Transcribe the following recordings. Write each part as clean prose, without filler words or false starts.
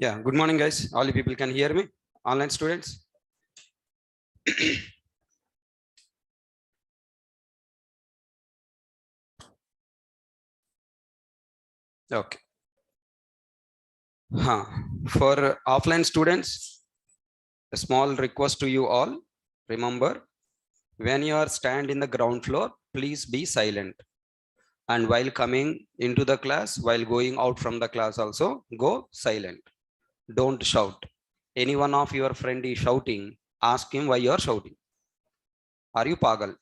Yeah, good morning, guys. All you people can hear me? Online students? Okay. Huh. For offline students, a small request to you all. Remember, when you are stand in the ground floor, please be silent. And while coming into the class, while going out from the class also, go silent. Don't shout. Any one of your friend is shouting, ask him why you are shouting. Are you pagal?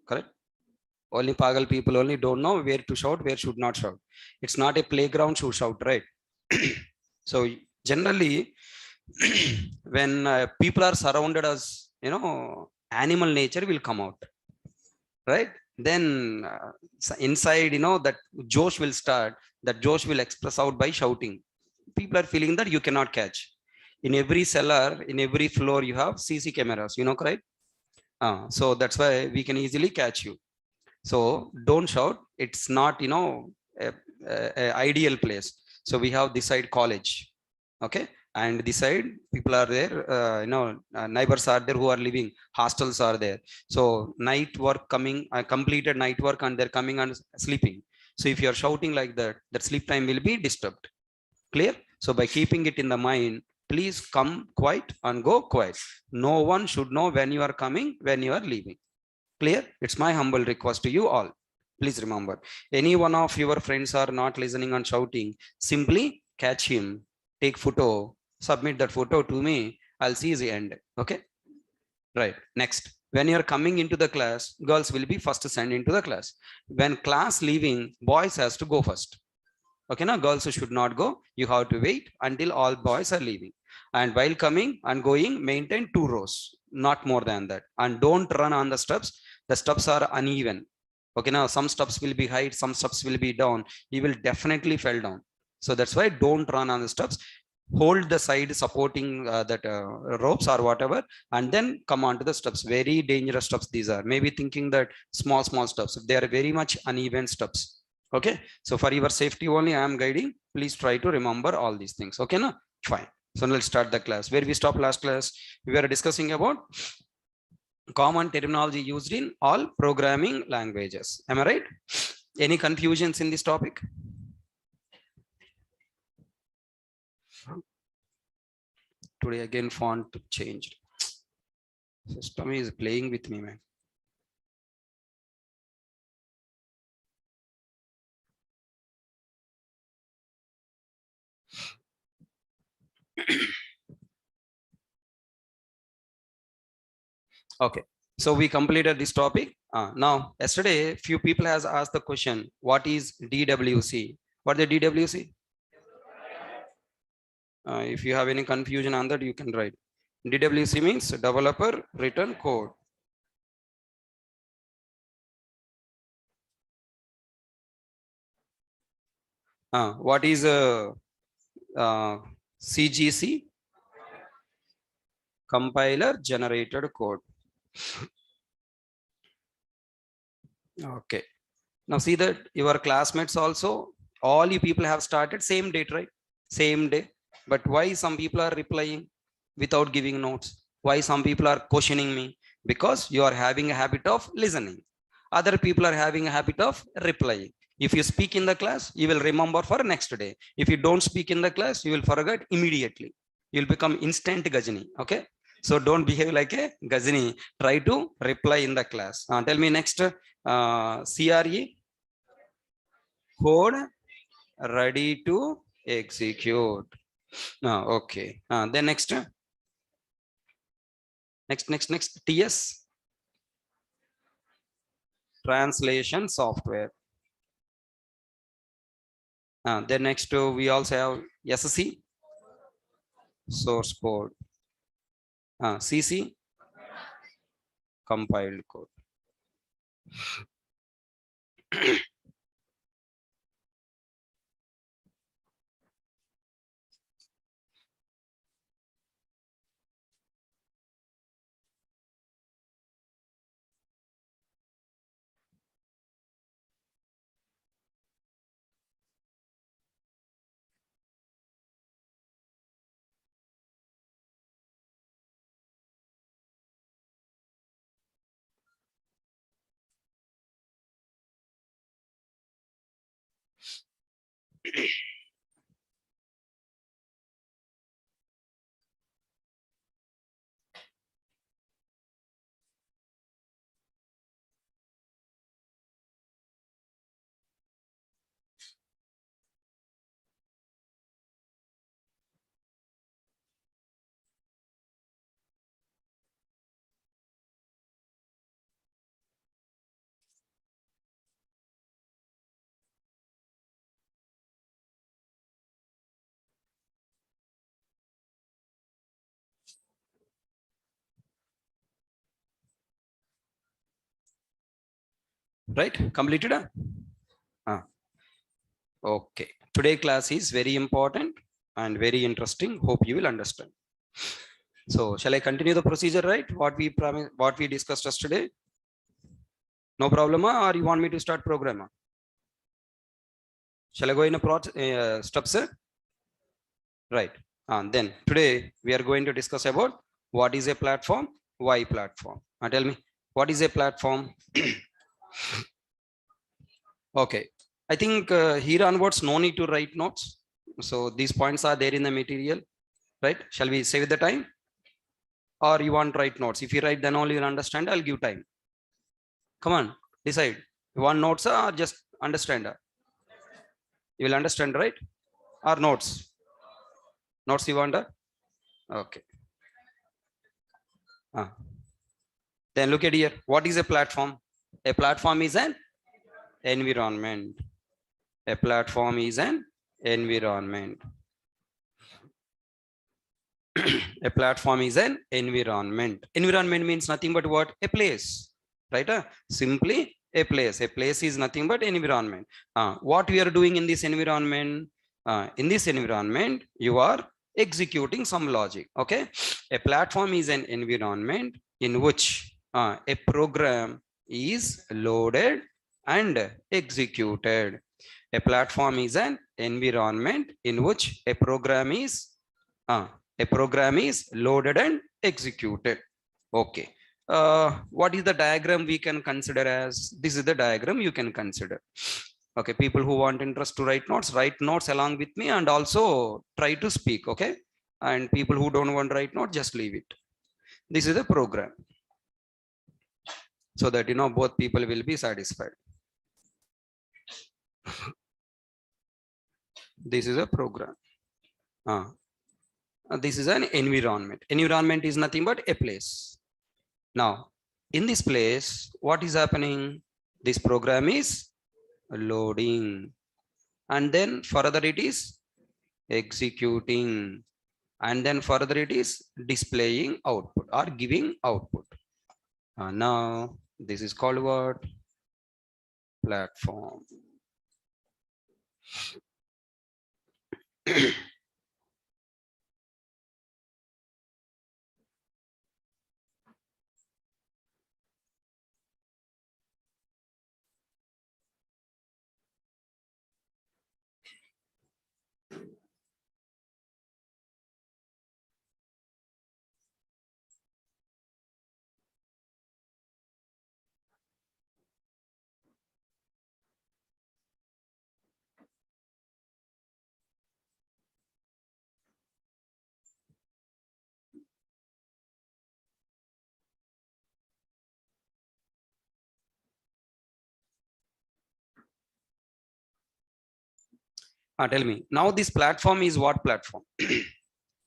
Correct? Only pagal people only don't know where to shout, where should not shout. It's not a playground to shout, right? So generally, when people are surrounded us, animal nature will come out, right? Then inside, that Josh will start. That Josh will express out by shouting. People are feeling that you cannot catch. In every cellar, in every floor, you have CC cameras. Correct? So that's why we can easily catch you. So don't shout. It's not, a ideal place. So we have this side college, okay, and this side people are there. Neighbors are there who are living. Hostels are there. So night work coming, completed night work, and they're coming and sleeping. So if you are shouting like that, that sleep time will be disturbed. Clear? So by keeping it in the mind, please come quiet and go quiet. No one should know when you are coming, when you are leaving. Clear? It's my humble request to you all. Please remember, any one of your friends are not listening and shouting, simply catch him, take photo, submit that photo to me. I'll see the end. Okay? Right. Next. When you're coming into the class, girls will be first sent into the class. When class leaving, boys has to go first. Okay, now girls should not go. You have to wait until all boys are leaving. And while coming and going, maintain 2 rows, not more than that. And don't run on the steps. The steps are uneven. Okay, now some steps will be high, some steps will be down. You will definitely fall down. So that's why don't run on the steps. Hold the side supporting that ropes or whatever, and then come on to the steps. Very dangerous steps these are. Maybe thinking that small steps. They are very much uneven steps. Okay, so for your safety only I am guiding. Please try to remember all these things. Okay, na? Fine. So let's start the class. Where we stopped last class, we were discussing about common terminology used in all programming languages. Am I right? Any confusions in this topic? Today again font changed. System is playing with me, man. Okay, so we completed this topic. Now yesterday few people has asked the question, what is DWC? What the DWC? If you have any confusion on that, you can write. DWC means developer written code. What is CGC? Compiler generated code. Okay. Now see that your classmates also, all you people have started same date, right? Same day. But why some people are replying without giving notes? Why some people are questioning me? Because you are having a habit of listening. Other people are having a habit of replying. If you speak in the class, you will remember for next day. If you don't speak in the class, you will forget immediately. You'll become instant Gajini. Okay. So don't behave like a Gajini. Try to reply in the class. Tell me next. CRE code ready to execute. Okay. Then next. TS translation software. Then next we also have SC source code. CC compiled code. Right, completed. Okay, today class is very important and very interesting. Hope you will understand. So shall I continue the procedure, right? What we promised, what we discussed yesterday? No problem, or you want me to start program? Shall I go in a steps? Right. And then today we are going to discuss about what is a platform, why platform. Tell me, what is a platform? Okay, I think here onwards no need to write notes. So these points are there in the material, right? Shall we save the time, or you want write notes? If you write, then only you'll understand. I'll give time. Come on, decide. You want notes or just understand? You will understand, right? Or notes? Notes you want? Okay. Then look at here. What is a platform? A platform is an environment. A platform is an environment. A platform is an environment. Environment means nothing but what? A place, right? Simply a place. A place is nothing but environment. What we are doing in this environment? In this environment, you are executing some logic. Okay. A platform is an environment in which a program is loaded and executed. A platform is an environment in which a program is loaded and executed. Okay. What is the diagram we can consider as? This is the diagram you can consider. Okay, people who want interest to write notes along with me, and also try to speak. Okay, and people who don't want to write notes, just leave it. This is the program, so that both people will be satisfied. This is a program. This is an environment. Environment is nothing but a place. Now, in this place, what is happening? This program is loading, and then further it is executing, and then further it is displaying output or giving output. Now, this is called what? Platform. Tell me, now this platform is what platform?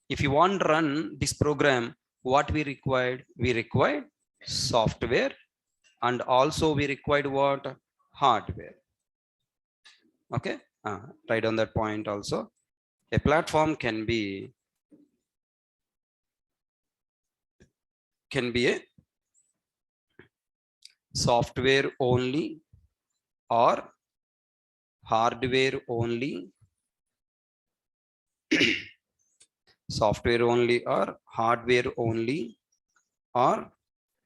If you want to run this program, what we required? We required software, and also we required what? Hardware. Okay, write on that point also. A platform can be a software only, or hardware only. Software only or hardware only, or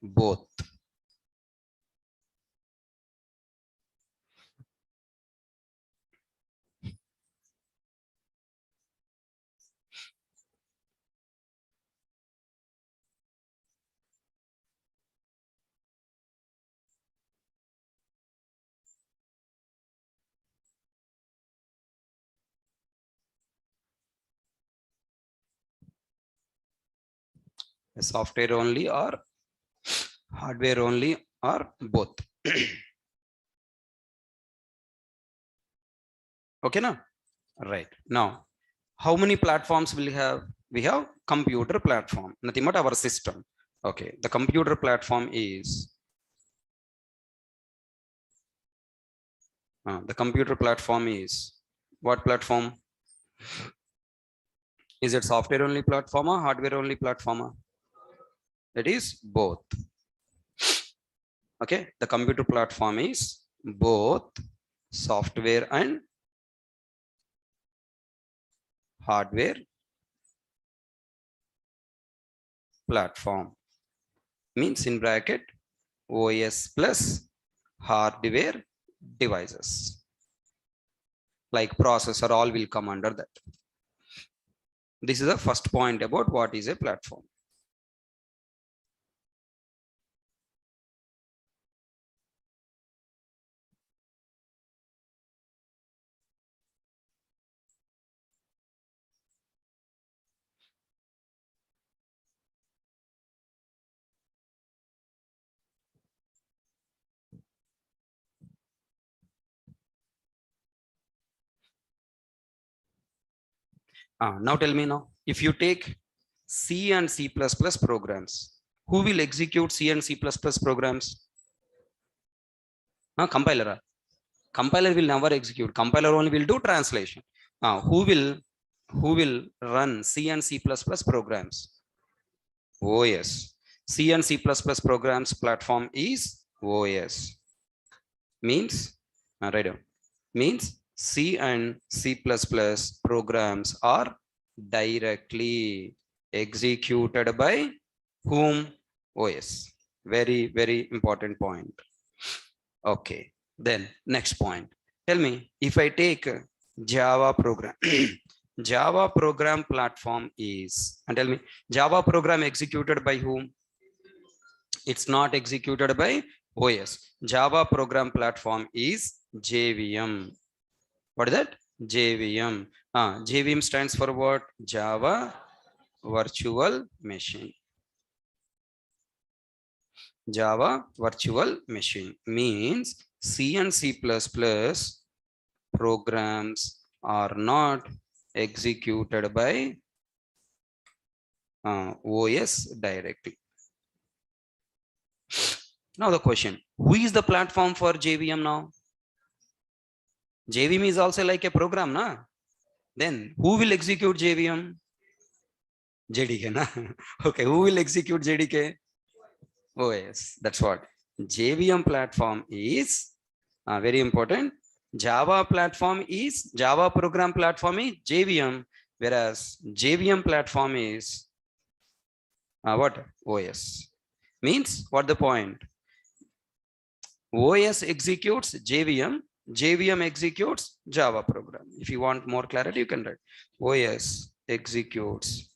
both. A software only or hardware only or both? Okay, now, right. Now, how many platforms will we have? We have computer platform, nothing but our system. Okay, the computer platform is the computer platform is what platform? Is it software only platform or hardware only platform? It is both. Okay, the computer platform is both software and hardware platform. Means in bracket OS plus hardware devices. Like processor, all will come under that. This is the first point about what is a platform. Now tell me now, if you take C and C++ programs, who will execute C and C++ programs? Compiler. Compiler will never execute. Compiler only will do translation. Who will run C and C++ programs? OS. C and C++ programs platform is OS. Means, right down. Means C and C++ programs are directly executed by whom? OS. Very, very important point. Okay. Then next point. Tell me, if I take Java program, Java program platform is, and tell me, Java program executed by whom? It's not executed by OS. Java program platform is JVM. What is that? JVM. JVM stands for what? Java Virtual Machine. Java Virtual Machine means C and C++ programs are not executed by OS directly. Now the question, who is the platform for JVM now? JVM is also like a program, na? Then who will execute JVM? JDK, na? Okay, who will execute JDK? OS. That's what. JVM platform is very important. Java platform is, Java program platform is JVM, whereas JVM platform is what? OS. Means what the point? OS executes JVM, JVM executes Java program. If you want more clarity, you can write OS executes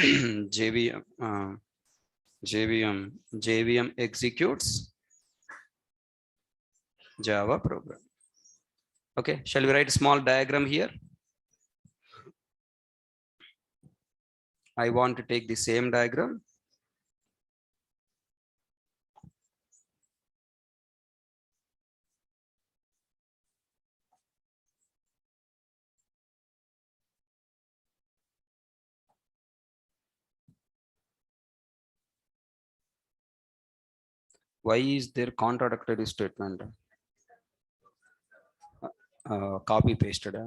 JVM, JVM executes Java program. Okay, shall we write a small diagram here? I want to take the same diagram. Why is there contradictory statement? Copy pasted.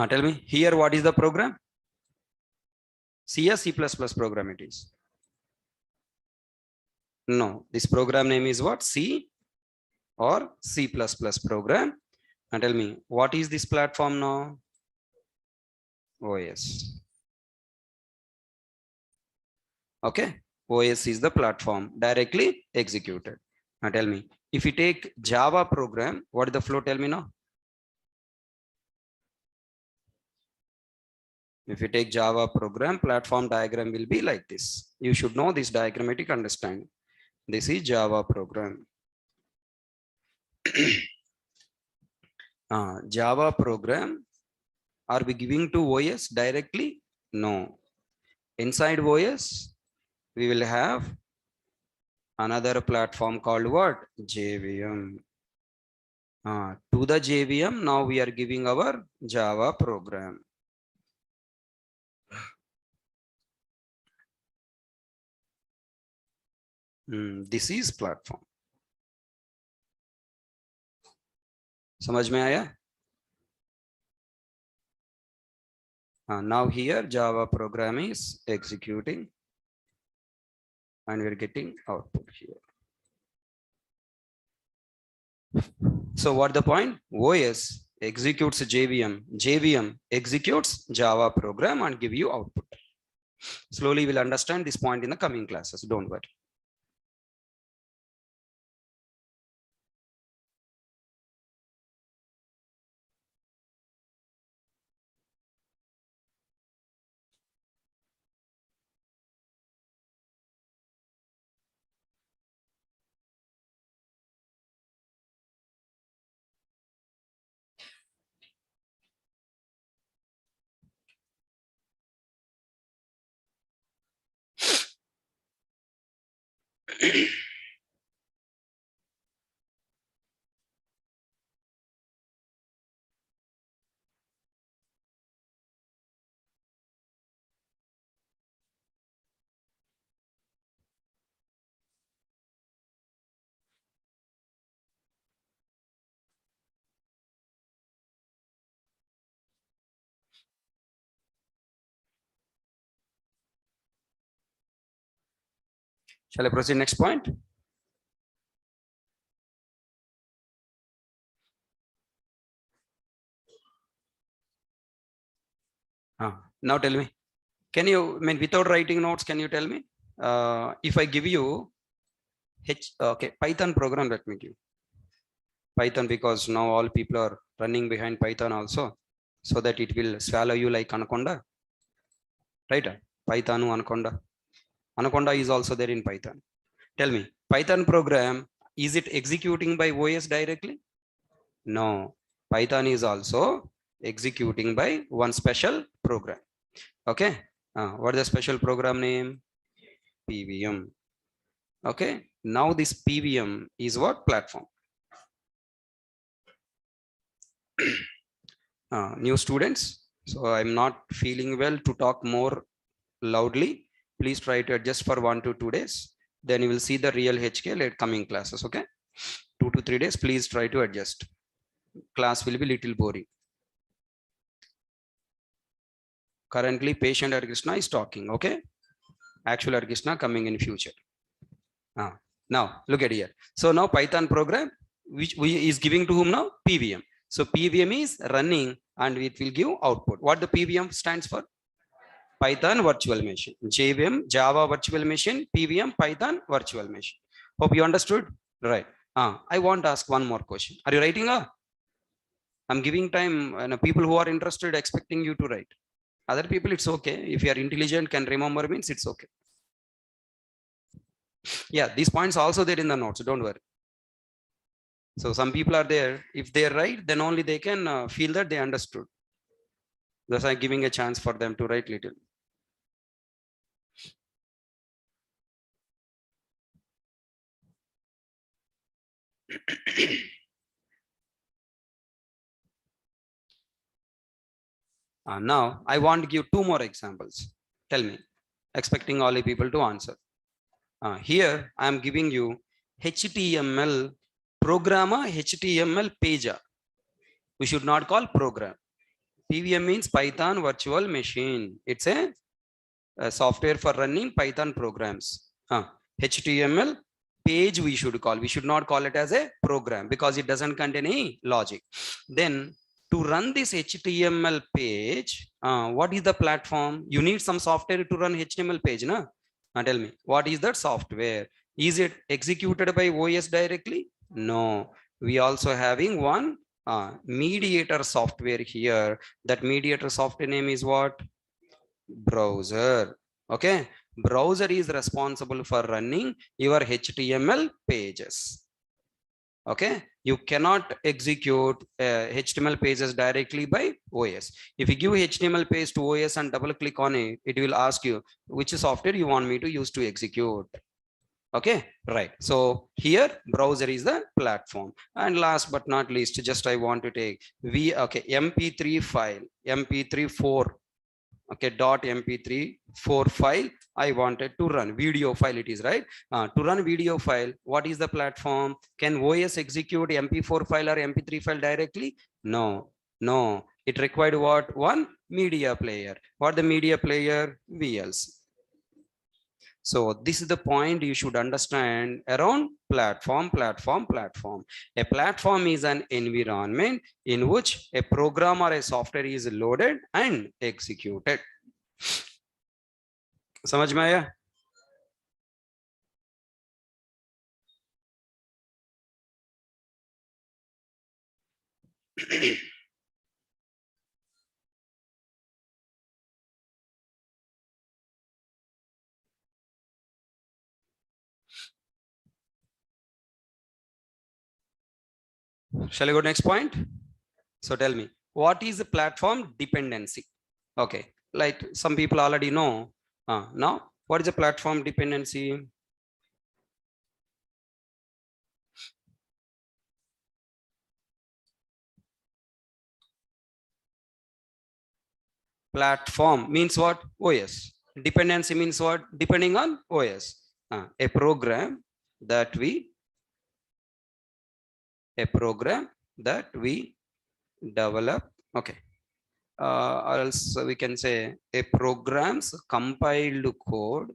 Tell me here, what is the program? C or C++ program it is? No, this program name is what? C or C++ program. And tell me, what is this platform now? OS. Okay, OS is the platform directly executed. Now tell me, if you take Java program, what is the flow? Tell me now. If you take Java program, platform diagram will be like this. You should know this diagrammatic understanding. This is Java program. Java program, are we giving to OS directly? No. Inside OS, we will have another platform called what? JVM. To the JVM, now we are giving our Java program. This is platform. समझ में आया? Now here Java program is executing and we're getting output here. So what the point? OS executes JVM. JVM executes Java program and give you output. Slowly we'll understand this point in the coming classes. Don't worry. Shall I proceed next point? Now tell me, can you, I mean, without writing notes, can you tell me, if I give you Python program, let me give Python, because now all people are running behind Python also, so that it will swallow you like anaconda, right? Python anaconda. Anaconda is also there in Python. Tell me, Python program, is it executing by OS directly? No, Python is also executing by one special program. Okay, what is the special program name? PVM. Okay, now this PVM is what? Platform. New students, so I'm not feeling well to talk more loudly. Please try to adjust for 1 to 2 days. Then you will see the real HK at coming classes. Okay, 2 to 3 days, please try to adjust. Class will be little boring. Currently patient Krishna is talking. Okay, actual Krishna coming in future. Now look at here. So now Python program, which we is giving to whom now? PVM. So PVM is running and it will give output. What the PVM stands for? Python virtual machine. JVM, Java virtual machine, PVM, Python virtual machine. Hope you understood. Right. I want to ask one more question. Are you writing? I'm giving time, and people who are interested expecting you to write. Other people, it's okay. If you are intelligent, can remember means it's okay. Yeah, these points also there in the notes. Don't worry. So some people are there. If they write, then only they can feel that they understood. Thus, I'm giving a chance for them to write little. Now, I want to give 2 more examples. Tell me, expecting all the people to answer. Here, I am giving you HTML programmer, HTML pager. We should not call program. PVM means Python virtual machine. It's a software for running Python programs. HTML page we should call. We should not call it as a program because it doesn't contain any logic. Then to run this HTML page, what is the platform? You need some software to run HTML page, na? Tell me, what is that software? Is it executed by OS directly? No. We also having one mediator software here. That mediator software name is what? Browser. Okay, browser is responsible for running your HTML pages. Okay, you cannot execute HTML pages directly by OS. If you give HTML page to OS and double click on it, it will ask you which software you want me to use to execute. Okay, right. So here browser is the platform. And last but not least, just I want to take MP3 file, MP3 4. Okay, .mp3 file I wanted to run video file, it is right. To run video file, what is the platform? Can OS execute mp4 file or mp3 file directly? No, no, it required what? One media player. What the media player? VLC. So this is the point you should understand around platform. A platform is an environment in which a program or a software is loaded and executed. समझ में आया? Shall I go next point? So tell me, what is the platform dependency? Okay, like some people already know. Now, what is a platform dependency? Platform means what? OS. Dependency means what? Depending on OS. A program that we develop. Okay. Or else we can say a program's compiled code,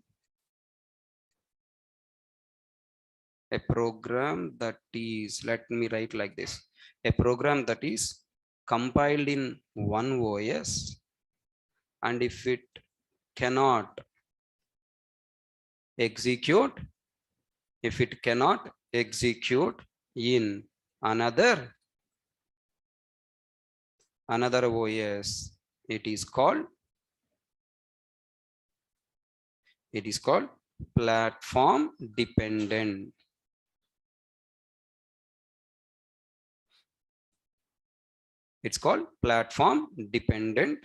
a program that is, let me write like this, a program that is compiled in one OS, and if it cannot execute in another OS, it is called platform dependent. It's called platform dependent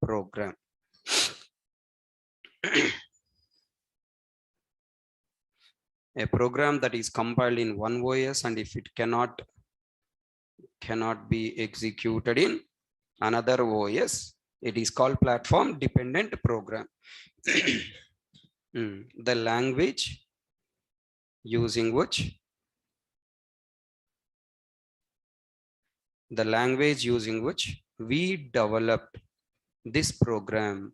program. A program that is compiled in one OS, and if it cannot be executed in another OS, it is called platform dependent program. The language using which we developed this program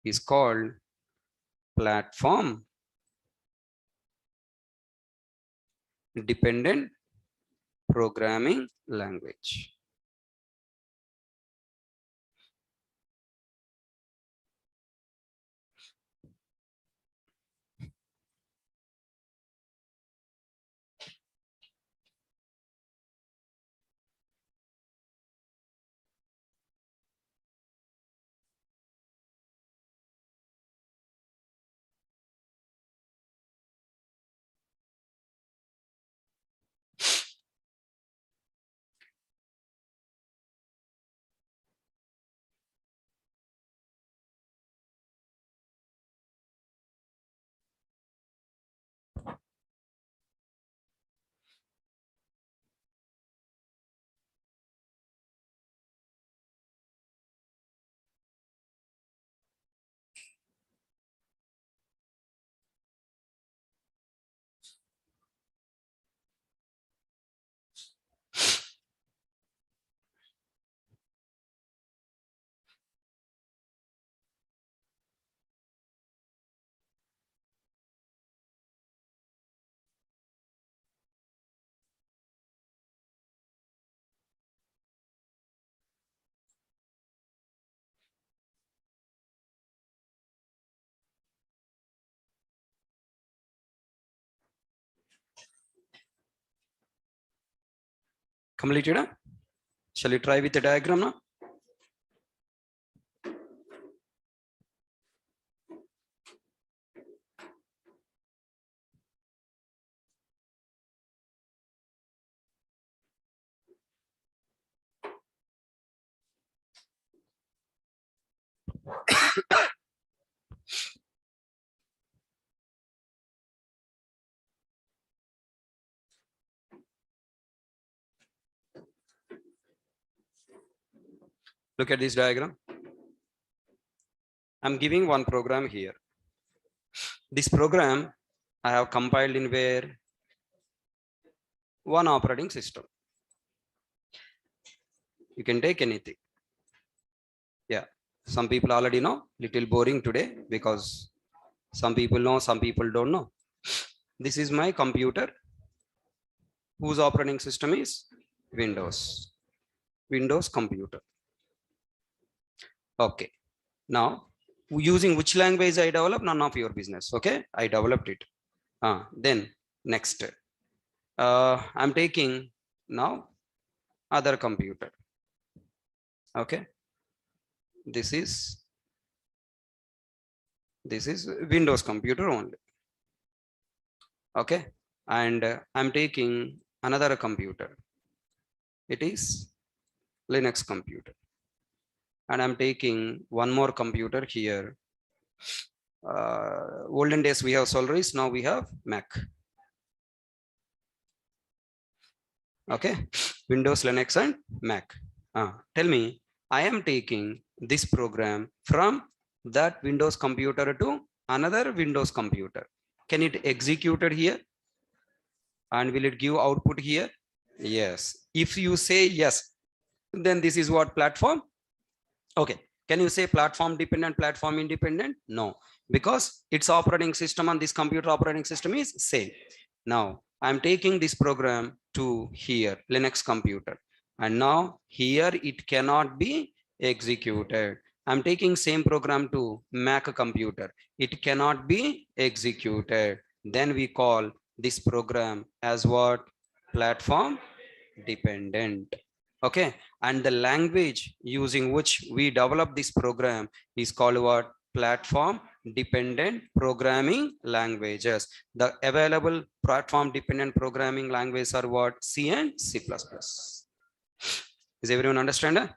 is called platform dependent programming language. Completed? Huh? Shall we try with the diagram now? Look at this diagram. I'm giving one program here. This program I have compiled in where? One operating system. You can take anything. Yeah, some people already know, little boring today because some people know, some people don't know. This is my computer whose operating system is Windows. Windows computer. Okay. Now, using which language I develop, none of your business. Okay, I developed it. Then next, I'm taking now other computer. Okay, this is Windows computer only. Okay, and I'm taking another computer. It is Linux computer, and I'm taking one more computer here. Olden days we have Solaris, now we have Mac. Okay, Windows, Linux, and Mac. Tell me, I am taking this program from that Windows computer to another Windows computer. Can it execute it here? And will it give output here? Yes. If you say yes, then this is what platform? Okay. Can you say platform dependent, platform independent? No, because its operating system on this computer operating system is same. Now I'm taking this program to here, Linux computer. And now here it cannot be executed. I'm taking same program to Mac computer. It cannot be executed. Then we call this program as what? Platform dependent. Okay, and the language using which we develop this program is called what? Platform dependent programming languages. The available platform dependent programming languages are what? C and C++. Is everyone understand?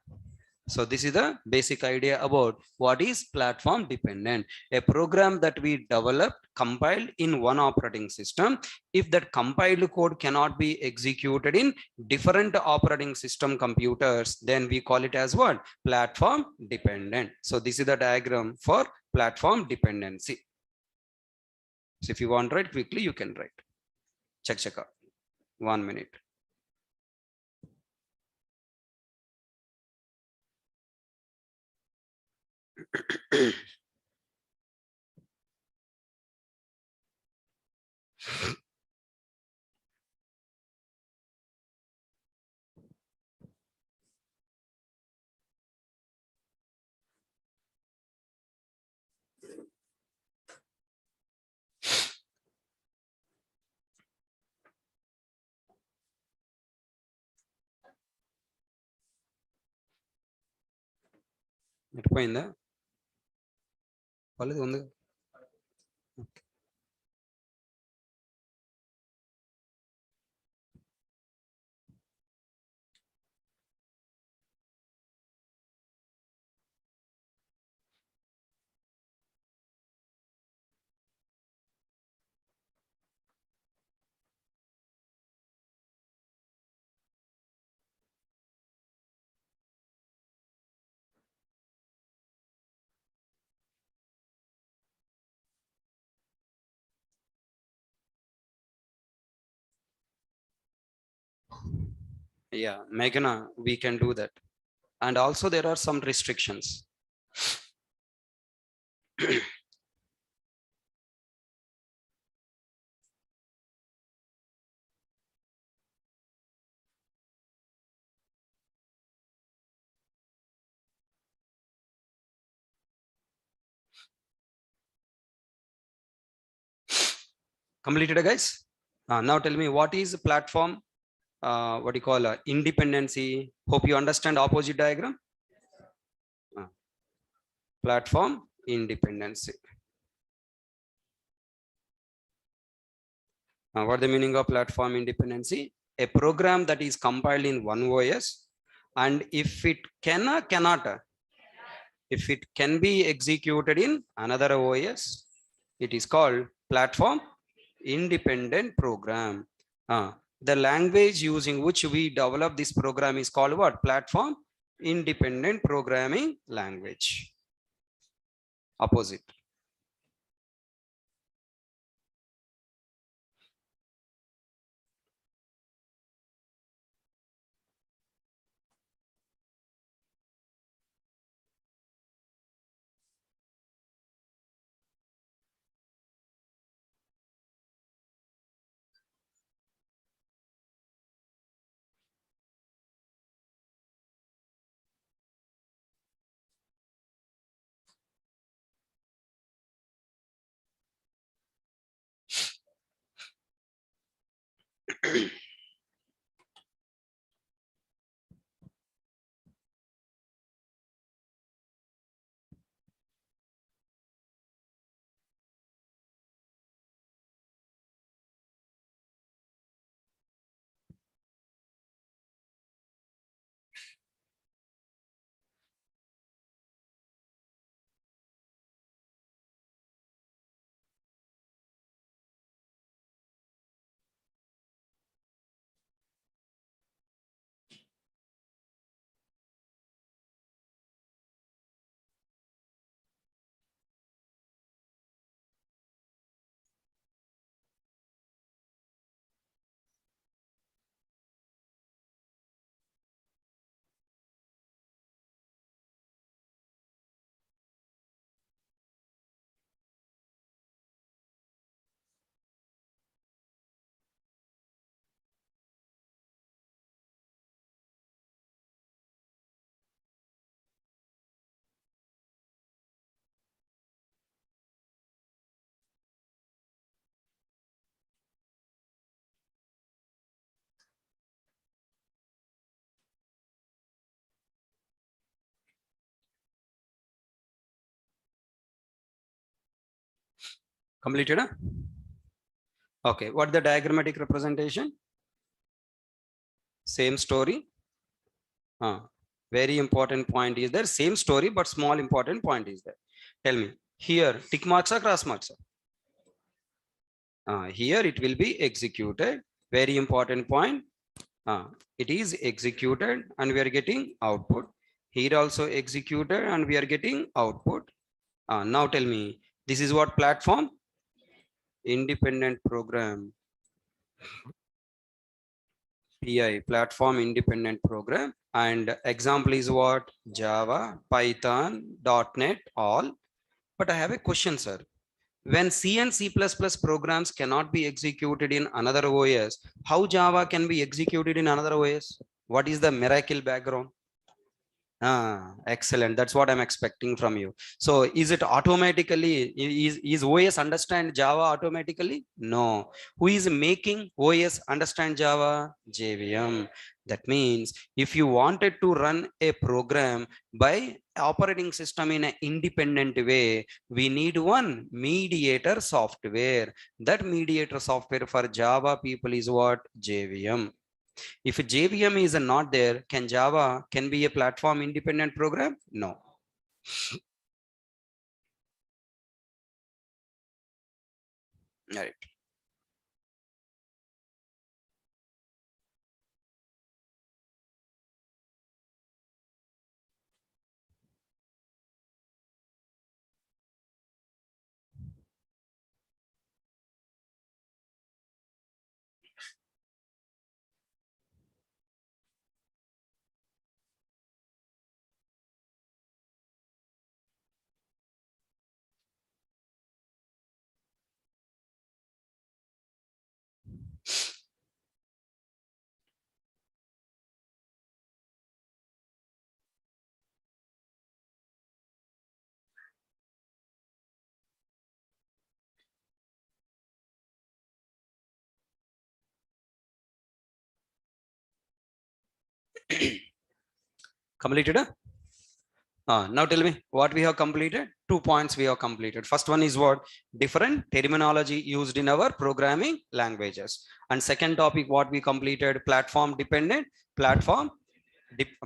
So this is the basic idea about what is platform dependent. A program that we developed, compiled in one operating system. If that compiled code cannot be executed in different operating system computers, then we call it as what? Platform dependent. So this is the diagram for platform dependency. So if you want to write quickly, you can write. Check out. 1 minute. ఎట్టిపోయిందా వాళ్ళది ఉంది Yeah, Meghana, we can do that. And also there are some restrictions. Completed, guys? Now tell me, what is platform what do you call independency? Hope you understand opposite diagram. Platform independency. What the meaning of platform independency? A program that is compiled in one OS, and if it if it can be executed in another OS, it is called platform independent program. The language using which we develop this program is called what? Platform independent programming language. Opposite. Completed? Huh? Okay, what the diagrammatic representation? Same story. Very important point is there. Same story, but small important point is there. Tell me, here tick marks or cross marks? Here it will be executed. Very important point. It is executed and we are getting output. Here also executed and we are getting output. Now tell me, this is what platform? Independent program. PI, platform independent program. And example is what? Java, Python, .NET, all. But I have a question, sir. When C and C++ programs cannot be executed in another OS, how Java can be executed in another OS? What is the miracle background? Excellent. That's what I'm expecting from you. So is it automatically, is OS understand Java automatically? No. Who is making OS understand Java? JVM. That means if you wanted to run a program by operating system in an independent way, we need one mediator software. That mediator software for Java people is what? JVM. If JVM is not there, can Java can be a platform independent program? No. Right. Completed? Now tell me what we have completed. 2 points we have completed. First one is what? Different terminology used in our programming languages. And second topic, what we completed, platform dependent, platform.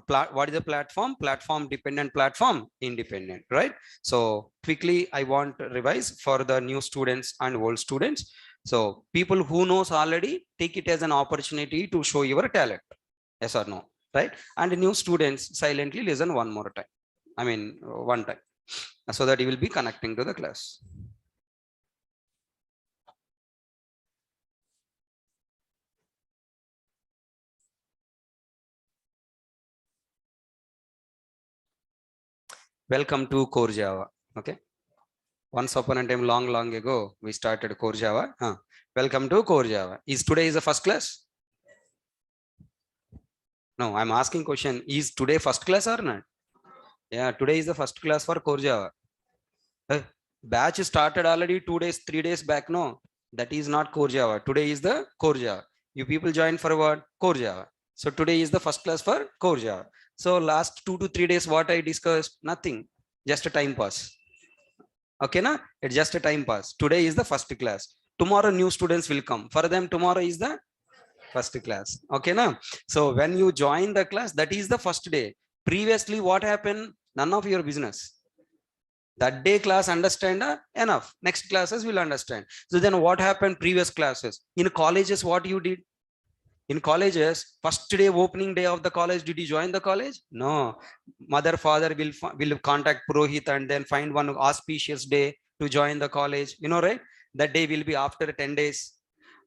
What is the platform? Platform dependent, platform independent, right? So quickly, I want to revise for the new students and old students. So people who knows already, take it as an opportunity to show your talent. Yes or no, right? And new students, silently listen one more time. I mean, one time, so that you will be connecting to the class. Welcome to Core Java. Okay. Once upon a time, long ago, we started Core Java. Welcome to Core Java. Is today is the first class? No, I'm asking question. Is today first class or not? Yeah, today is the first class for Core Java. Batch started already 2 days, 3 days back. No, that is not Core Java. Today is the Core Java. You people join for what? Core Java. So today is the first class for Core Java. So last 2 to 3 days, what I discussed, nothing, just a time pass. Okay, na? It's just a time pass. Today is the first class. Tomorrow new students will come. For them, tomorrow is the first class. Okay, na? So when you join the class, that is the first day. Previously, what happened? None of your business. That day class understand enough. Next classes will understand. So then what happened previous classes? In colleges, what you did? In colleges, first day, opening day of the college, did you join the college? No. Mother, father will contact Purohit and then find one auspicious day to join the college. You know, right? That day will be after 10 days.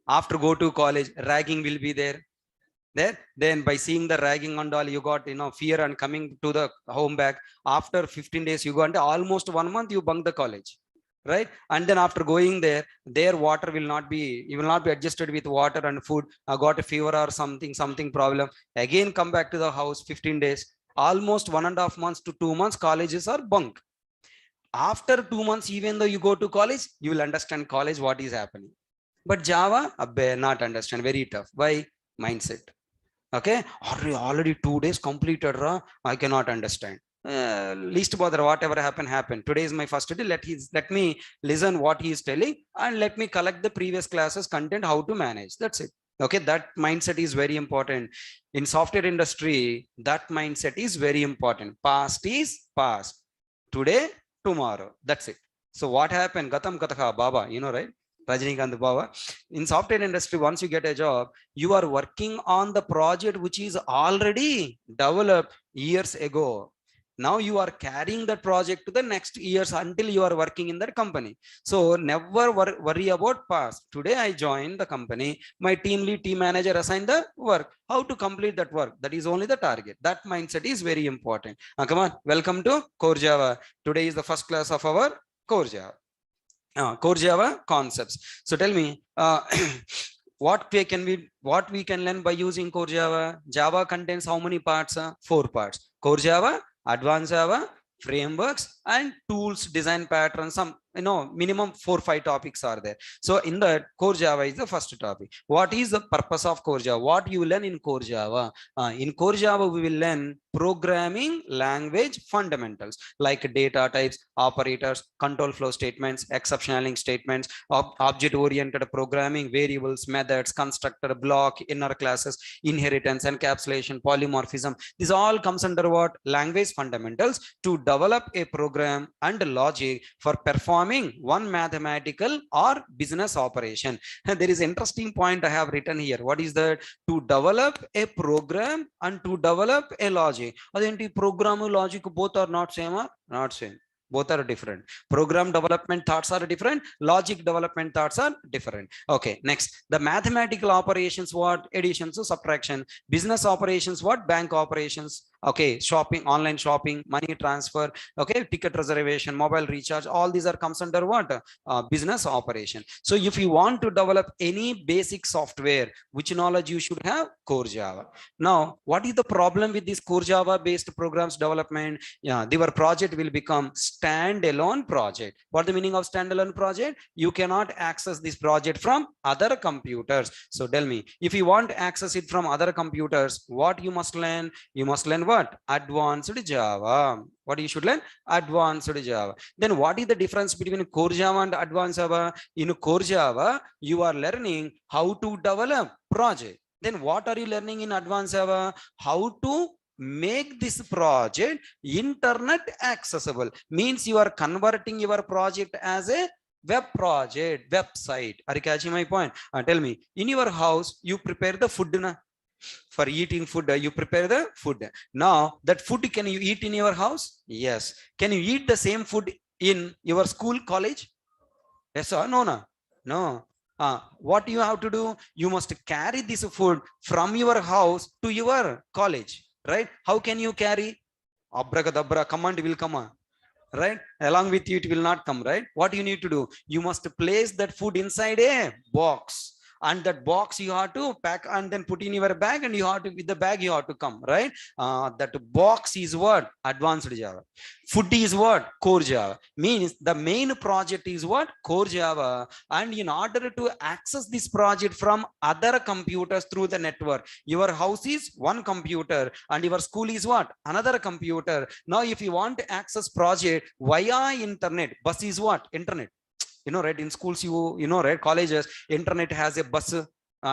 After go to college, ragging will be there. Then by seeing the ragging and all, you got fear and coming to the home back. After 15 days, you got almost 1 month, you bunk the college, right? And then after going there, their water will not be, you will not be adjusted with water and food. Got a fever or something problem. Again come back to the house, 15 days, almost 1.5 months to 2 months, colleges are bunk. After 2 months, even though you go to college, you will understand college what is happening. But Java, not understand, very tough. Why? Mindset. Okay, already 2 days completed, I cannot understand. Least bother, whatever happen. Today is my first day. Let me listen what he is telling and let me collect the previous classes content, how to manage. That's it. Okay, that mindset is very important in software industry. That mindset is very important. Past is past, today, tomorrow. That's it. So what happened? Gatam Katha Baba, you know, right? Rajinikanth Baba. In software industry, once you get a job, you are working on the project which is already developed years ago. Now you are carrying that project to the next years until you are working in that company. So never worry about past. Today I joined the company, my team lead, team manager assigned the work. How to complete that work? That is only the target. That mindset is very important. Come on, welcome to Core Java. Today is the first class of our Core Java. Core Java concepts. So tell me, what we can learn by using Core Java? Java contains how many parts? 4 parts. Core Java, Advanced Java, frameworks, and tools, design patterns. Some minimum 4-5 topics are there. So in the Core Java is the first topic. What is the purpose of Core Java? What you learn in Core Java? In Core Java, we will learn programming language fundamentals like data types, operators, control flow statements, exception handling statements, object oriented programming, variables, methods, constructor, block, inner classes, inheritance, encapsulation, polymorphism. This all comes under what? Language fundamentals to develop a program and logic for performing one mathematical or business operation. And there is an interesting point I have written here. What is that? To develop a program and to develop a logic. Adenti program logic both are not same or not same. Both are different. Program development thoughts are different. Logic development thoughts are different. Okay, next, the mathematical operations, what? Addition, so subtraction. Business operations, what? Bank operations. Okay, shopping, online shopping, money transfer, okay, ticket reservation, mobile recharge, all these are comes under what? Business operation. So if you want to develop any basic software, which knowledge you should have? Core Java. Now, what is the problem with this core Java based programs development? Yeah, your project will become standalone project. What the meaning of standalone project? You cannot access this project from other computers. So tell me, if you want to access it from other computers, what you must learn? You must learn what? Advanced Java. What you should learn? Advanced Java. Then what is the difference between core Java and advanced Java? In core Java, you are learning how to develop project. Then what are you learning in advanced Java? How to make this project internet accessible. Means you are converting your project as a web project, website. Are you catching my point? Tell me, in your house, you prepare the food na? For eating food, you prepare the food. Now, that food can you eat in your house? Yes. Can you eat the same food in your school, college? Yes or no? No. No. What you have to do? You must carry this food from your house to your college, right? How can you carry? Abracadabra, command will come, right? Along with you, it will not come, right? What you need to do? You must place that food inside a box. And that box you have to pack and then put in your bag, and you have to, with the bag you have to come, right? That box is what? Advanced Java. Food is what? Core Java. Means the main project is what? Core Java. And in order to access this project from other computers through the network, your house is one computer and your school is what? Another computer. Now, if you want to access project via internet, bus is what? Internet. You know, right? In schools, you know, right? Colleges, internet has a bus,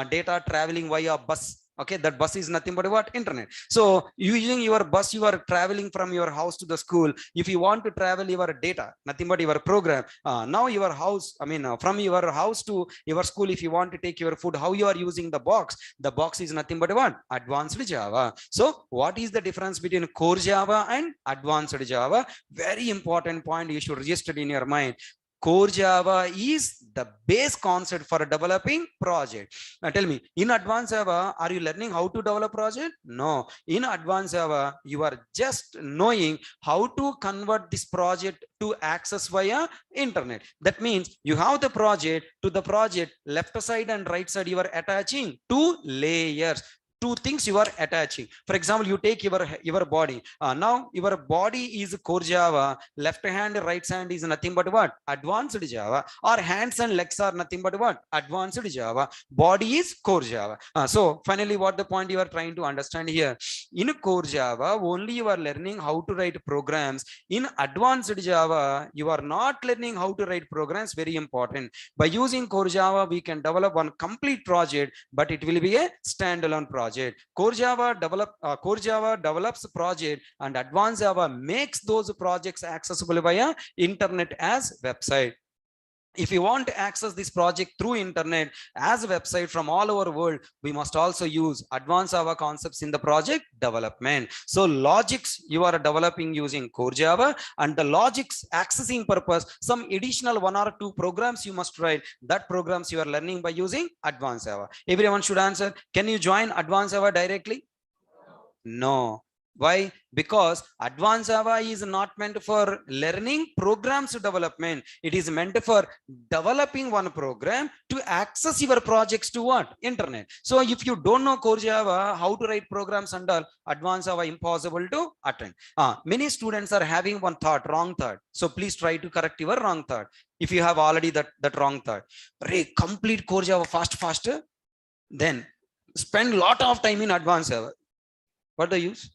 data traveling via bus. Okay, that bus is nothing but what? Internet. So using your bus, you are traveling from your house to the school. If you want to travel your data, nothing but your program. Now your house, I mean, from your house to your school, if you want to take your food, how you are using the box? The box is nothing but what? Advanced Java. So what is the difference between core Java and advanced Java? Very important point you should register in your mind. Core Java is the base concept for developing project. Now tell me, in advanced Java, are you learning how to develop project? No. In advanced Java, you are just knowing how to convert this project to access via internet. That means you have the project, to the project left side and right side, you are attaching two layers. Two things you are attaching. For example, you take your body. Now your body is core Java. Left hand, right hand is nothing but what? Advanced Java. Or hands and legs are nothing but what? Advanced Java. Body is core Java. So finally, what the point you are trying to understand here? In core Java, only you are learning how to write programs. In advanced Java, you are not learning how to write programs. Very important. By using core Java, we can develop one complete project, but it will be a standalone project. Core Java develops project, and advanced Java makes those projects accessible via internet as website. If you want to access this project through internet as a website from all over the world, we must also use advanced Java concepts in the project development. So logics you are developing using core Java, and the logics accessing purpose, some additional one or two programs you must write. That programs you are learning by using advanced Java. Everyone should answer. Can you join advanced Java directly? No. Why? Because advanced Java is not meant for learning programs development. It is meant for developing one program to access your projects to what? Internet. So if you don't know core Java, how to write programs and all, advanced Java impossible to attend. Many students are having one thought, wrong thought. So please try to correct your wrong thought. If you have already that wrong thought, complete core Java faster, then spend a lot of time in advanced Java. What the use?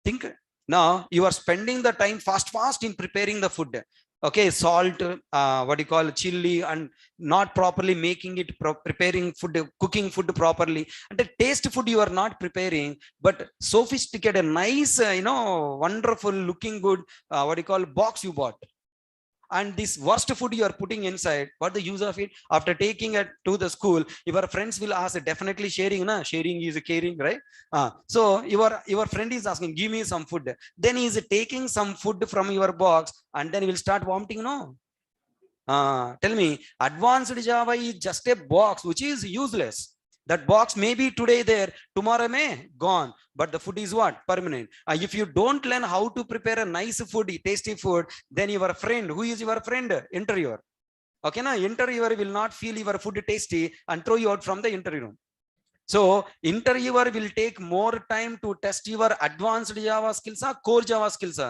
Think now you are spending the time fast in preparing the food. Okay, salt, what you call chili, and not properly making it, preparing food, cooking food properly. And the taste food you are not preparing, but sophisticated, nice, wonderful looking good, what you call box you bought. And this worst food you are putting inside, what the use of it? After taking it to the school, your friends will ask, definitely sharing, sharing is caring, right? So your friend is asking, give me some food. Then he is taking some food from your box, and then he will start vomiting. No. Tell me, advanced Java is just a box which is useless. That box may be today there, tomorrow may gone, but the food is what? Permanent. If you don't learn how to prepare a nice food, tasty food, then your friend, who is your friend? Interviewer. Okay, na interviewer will not feel your food tasty and throw you out from the interview room. So interviewer will take more time to test your advanced Java skills or core Java skills.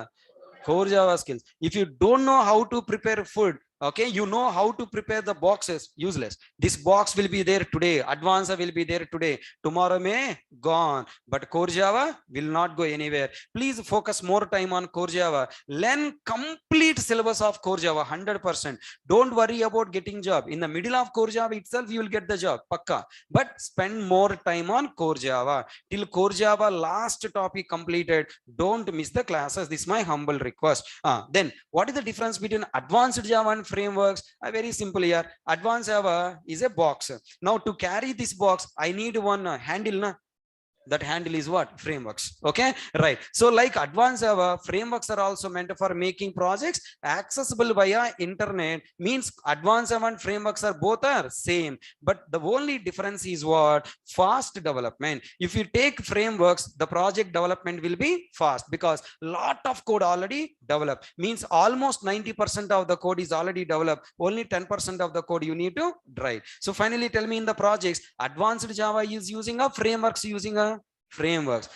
Core Java skills. If you don't know how to prepare food, okay, you know how to prepare the boxes, useless. This box will be there today, advanced will be there today, tomorrow may gone, but core Java will not go anywhere. Please focus more time on core Java. Learn complete syllabus of core Java 100%. Don't worry about getting job. In the middle of core Java itself, you will get the job, pakka. But spend more time on core Java. Till core Java last topic completed, don't miss the classes. This is my humble request. Then what is the difference between advanced Java and frameworks? Very simple here. Advanced Java is a box. Now to carry this box, I need one handle. That handle is what? Frameworks. Okay, right. So like advanced Java, frameworks are also meant for making projects accessible via internet. Means advanced Java and frameworks are both are same, but the only difference is what? Fast development. If you take frameworks, the project development will be fast because lot of code already developed. Means almost 90% of the code is already developed. Only 10% of the code you need to write. So finally tell me, in the projects, advanced Java is using a frameworks, using a frameworks.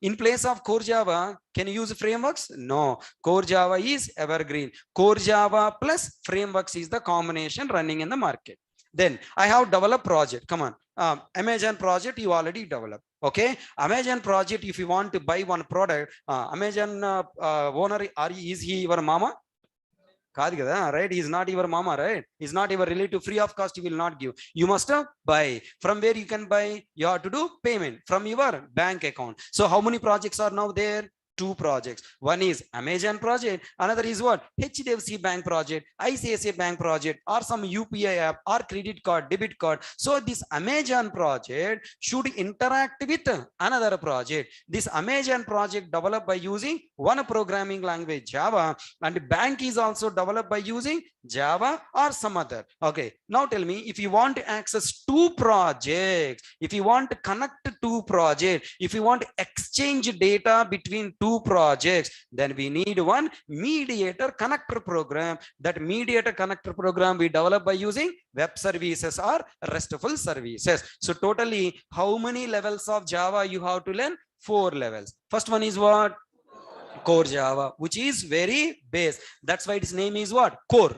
In place of core Java, can you use frameworks? No, core Java is evergreen. Core Java plus frameworks is the combination running in the market. Then I have developed project. Come on, Amazon project you already developed. Okay, Amazon project, if you want to buy one product, Amazon owner, is he your mama? Right? He's not your mama, right? He's not your relative. Free of cost, he will not give. You must buy. From where you can buy? You have to do payment from your bank account. So how many projects are now there? 2 projects. One is Amazon project, another is what? HDFC Bank project, ICICI Bank project, or some UPI app or credit card, debit card. So this Amazon project should interact with another project. This Amazon project developed by using one programming language, Java, and bank is also developed by using Java or some other. Okay, now tell me, if you want to access 2 projects, if you want to connect 2 projects, if you want to exchange data between 2 projects, then we need one mediator connector program. That mediator connector program we develop by using web services or RESTful services. So totally how many levels of Java you have to learn? 4 levels. First one is what? Core Java, which is very base. That's why its name is what? Core.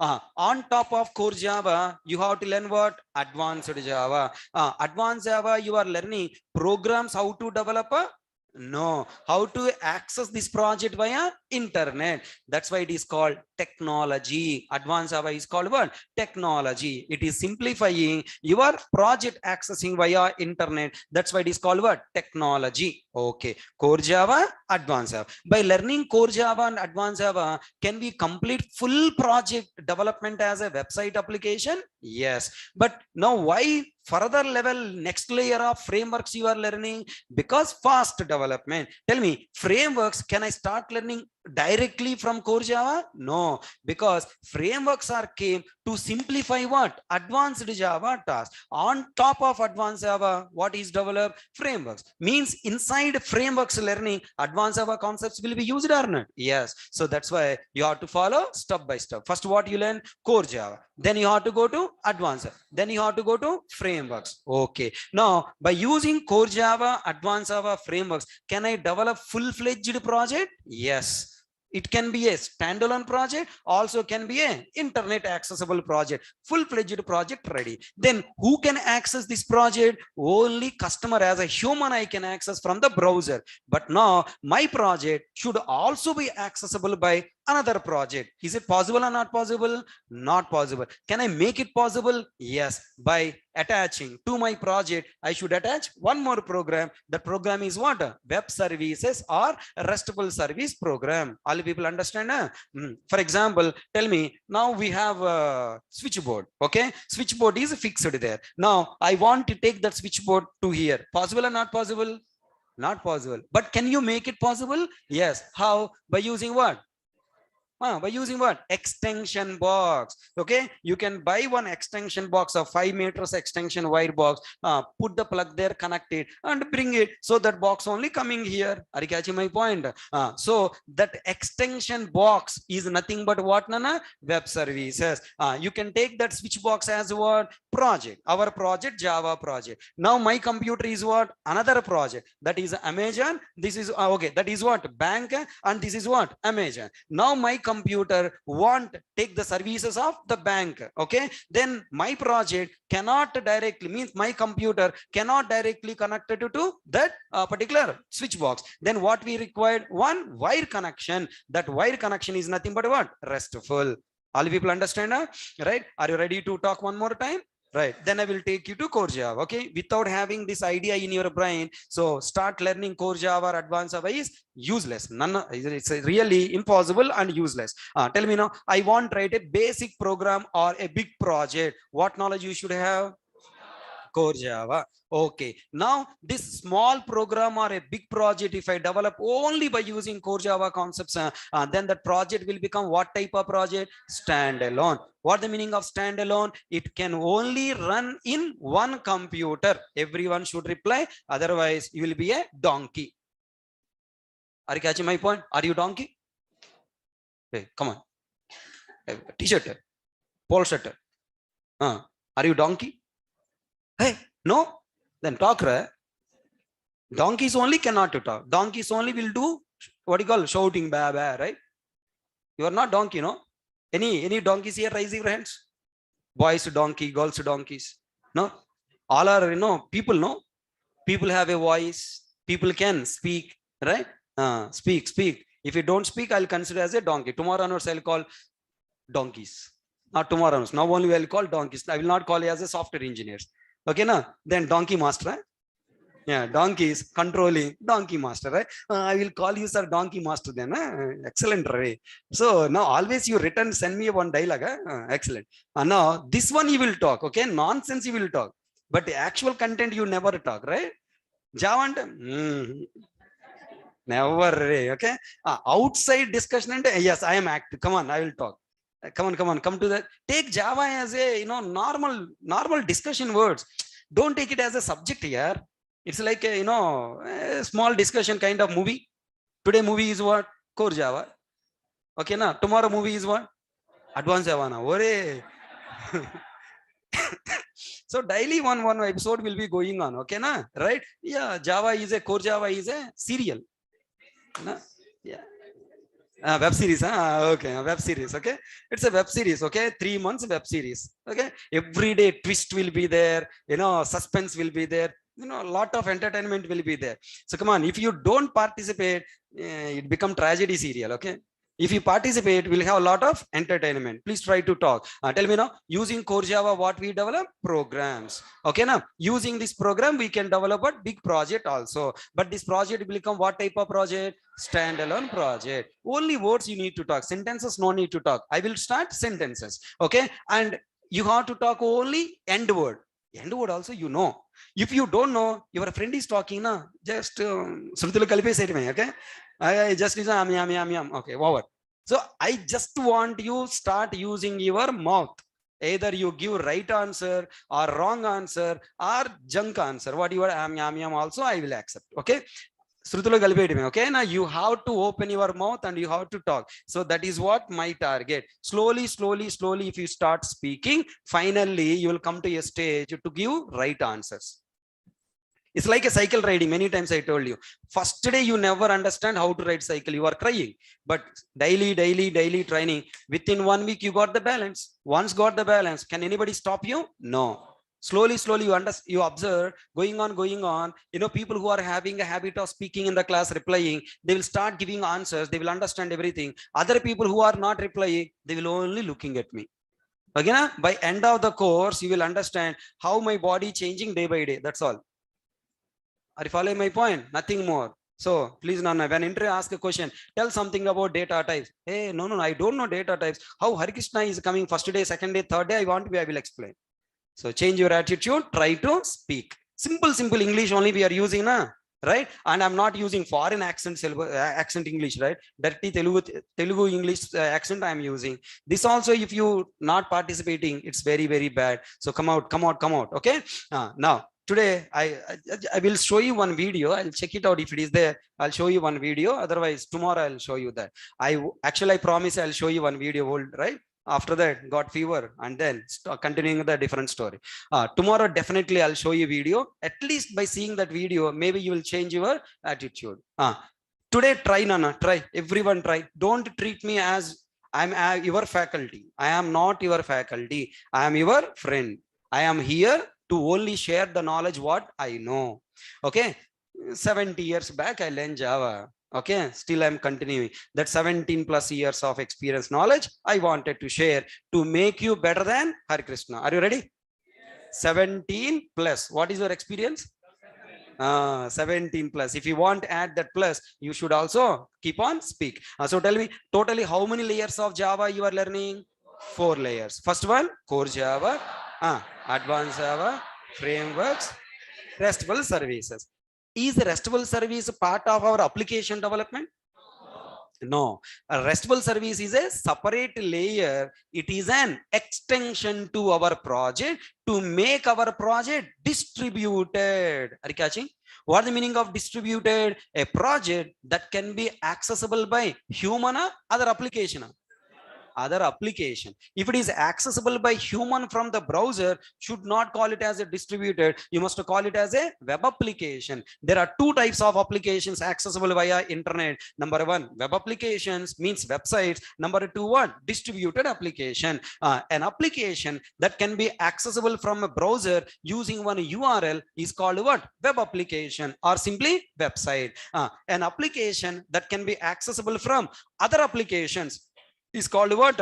On top of core Java, you have to learn what? Advanced Java. Advanced Java, you are learning programs, how to develop a no, how to access this project via internet. That's why it is called technology. Advanced Java is called what? Technology. It is simplifying your project accessing via internet. That's why it is called what? Technology. Okay, core Java, advanced Java. By learning core Java and advanced Java, can we complete full project development as a website application? Yes. But now why further level, next layer of frameworks you are learning? Because fast development. Tell me, frameworks, can I start learning directly from core Java? No, because frameworks are came to simplify what? Advanced Java tasks. On top of advanced Java, what is developed? Frameworks. Means inside frameworks learning, advanced Java concepts will be used or not? Yes. So that's why you have to follow step by step. First, what you learn? Core Java. Then you have to go to advanced. Then you have to go to frameworks. Okay. Now, by using core Java, advanced Java, frameworks, can I develop full-fledged project? Yes. It can be a standalone project, also can be an internet accessible project, full-fledged project ready. Then who can access this project? Only customer, as a human I can access from the browser. But now my project should also be accessible by another project. Is it possible or not possible? Not possible. Can I make it possible? Yes. By attaching to my project, I should attach one more program. The program is what? Web services or RESTful service program. All people understand? For example, tell me, now we have a switchboard. Okay, switchboard is fixed there. Now I want to take that switchboard to here. Possible or not possible? Not possible. But can you make it possible? Yes. How? By using what? By using what? Extension box. Okay, you can buy one extension box of 5 meters extension wire box, put the plug there, connect it and bring it, so that box only coming here. Are you catching my point? So that extension box is nothing but what, Nana? Web services. You can take that switch box as what? Project. Our project, Java project. Now my computer is what? Another project. That is Amazon. This is okay. That is what? Bank, and this is what? Amazon. Now my computer want take the services of the bank. Okay, then my project cannot directly, means my computer cannot directly connect it to that particular switch box. Then what we required? One wire connection. That wire connection is nothing but what? RESTful. All people understand? Right? Are you ready to talk one more time? Right, then I will take you to Core Java. Okay, without having this idea in your brain, so start learning Core Java or Advanced Java is useless. It's really impossible and useless. Tell me now, I want to write a basic program or a big project. What knowledge you should have? Core Java. Okay, now this small program or a big project, if I develop only by using Core Java concepts, then that project will become what type of project? Standalone. What the meaning of standalone? It can only run in one computer. Everyone should reply, otherwise you will be a donkey. Are you catching my point? Are you donkey? Hey, come on. T-shirt, pole shirt. Are you donkey? Hey, no? Then talk, right? Donkeys only cannot to talk. Donkeys only will do what you call shouting, bah, bah, right? You are not donkey, no? Any donkeys here? Raise your hands. Boys donkey, girls donkeys. No? All are, people, no? People have a voice. People can speak, right? Speak. If you don't speak, I'll consider as a donkey. Tomorrow onwards, I'll call donkeys. Not tomorrow onwards. Now only I'll call donkeys. I will not call you as a software engineers. Okay, na? Then donkey master, right? Yeah, donkeys controlling donkey master, right? I will call you sir donkey master then. Excellent, right? So now always you return, send me one dialogue. Excellent. Now this one you will talk, okay? Nonsense you will talk, but the actual content you never talk, right? Java never, okay? Outside discussion and yes, I am active. Come on, I will talk. Come on, come to that. Take Java as a normal discussion words. Don't take it as a subject here. It's like a, a small discussion kind of movie. Today movie is what? Core Java. Okay, na? Tomorrow movie is what? Advanced Java. Na? So daily one episode will be going on. Okay, na? Right? Yeah, Core Java is a serial. Na? Yeah. Web series, okay, web series, okay. It's a web series, okay. 3 months web series, okay. Every day twist will be there, suspense will be there, a lot of entertainment will be there. So come on, if you don't participate, it become tragedy serial, okay. If you participate, we'll have a lot of entertainment. Please try to talk. Tell me now, using Core Java, what we develop? Programs. Okay, now using this program, we can develop a big project also. But this project will become what type of project? Standalone project. Only words you need to talk. Sentences, no need to talk. I will start sentences. Okay, and you have to talk only end word. End word also, If you don't know, your friend is talking, na, just okay. I just is okay, over. So I just want you start using your mouth. Either you give right answer or wrong answer or junk answer. What you are also I will accept. Okay. Okay, now you have to open your mouth and you have to talk. So that is what my target. Slowly, if you start speaking, finally you will come to a stage to give right answers. It's like a cycle riding. Many times I told you, first day you never understand how to ride cycle. You are crying, but daily training. Within 1 week, you got the balance. Once got the balance, can anybody stop you? No. Slowly you observe going on. People who are having a habit of speaking in the class, replying, they will start giving answers. They will understand everything. Other people who are not replying, they will only looking at me. Again, by end of the course, you will understand how my body changing day by day. That's all. Are you following my point? Nothing more. So please, Nana, when interview ask a question, tell something about data types. Hey, no, I don't know data types. How Harikrishna is coming first day, second day, third day, I will explain. So change your attitude, try to speak. Simple English only we are using, na? right? And I'm not using foreign accent English, right? Dirty Telugu English accent I'm using. This also, if you not participating, it's very, very bad. So come out. Okay. Now today I will show you one video. I'll check it out if it is there. I'll show you one video. Otherwise tomorrow I'll show you that. I promise I'll show you one video, right? After that got fever, and then continuing the different story. Tomorrow definitely I'll show you video. At least by seeing that video, maybe you will change your attitude. Today try, Nana, try, everyone try. Don't treat me as I'm your faculty. I am not your faculty. I am your friend. I am here to only share the knowledge what I know. Okay. 70 years back I learned Java. Okay, still I'm continuing that 17 plus years of experience knowledge I wanted to share to make you better than Hare Krishna. Are you ready? 17 plus. What is your experience? 17 plus. If you want to add that plus, you should also keep on speak. So tell me, totally how many layers of Java you are learning? 4 layers. First one, core Java, advanced Java, frameworks, RESTful services. Is the RESTful service part of our application development? No. A RESTful service is a separate layer. It is an extension to our project to make our project distributed. Are you catching? What is the meaning of distributed? A project that can be accessible by human or other application. Other application. If it is accessible by human from the browser, should not call it as a distributed. You must call it as a web application. There are 2 types of applications accessible via internet. Number 1, web applications means websites. Number 2, what? Distributed application. An application that can be accessible from a browser using one URL is called what? Web application, or simply website. An application that can be accessible from other applications is called what?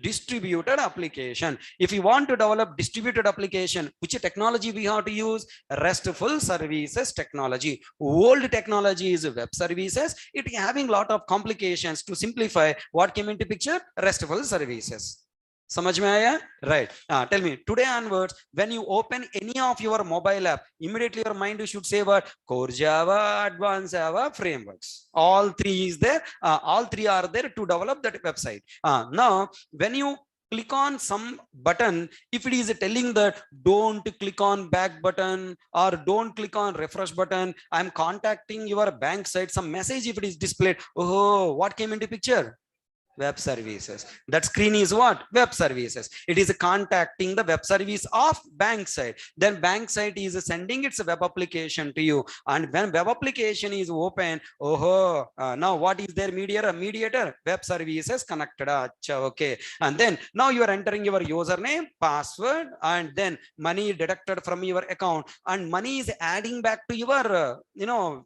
Distributed application. If you want to develop distributed application, which technology we have to use? RESTful services technology. Old technology is web services. It is having a lot of complications. To simplify, what came into picture? RESTful services. समझ में आया? Right. Tell me, today onwards, when you open any of your mobile app, immediately your mind should say what? Core Java, advanced Java, frameworks. All 3 is there. All 3 are there to develop that website. Now, when you click on some button, if it is telling that don't click on back button or don't click on refresh button, I'm contacting your bank site, some message if it is displayed, oh, what came into picture? Web services. That screen is what? Web services. It is contacting the web service of bank site. Then bank site is sending its web application to you. And when web application is open, now what is their mediator? Web services connected. Okay. And then now you are entering your username, password, and then money deducted from your account, and money is adding back to your,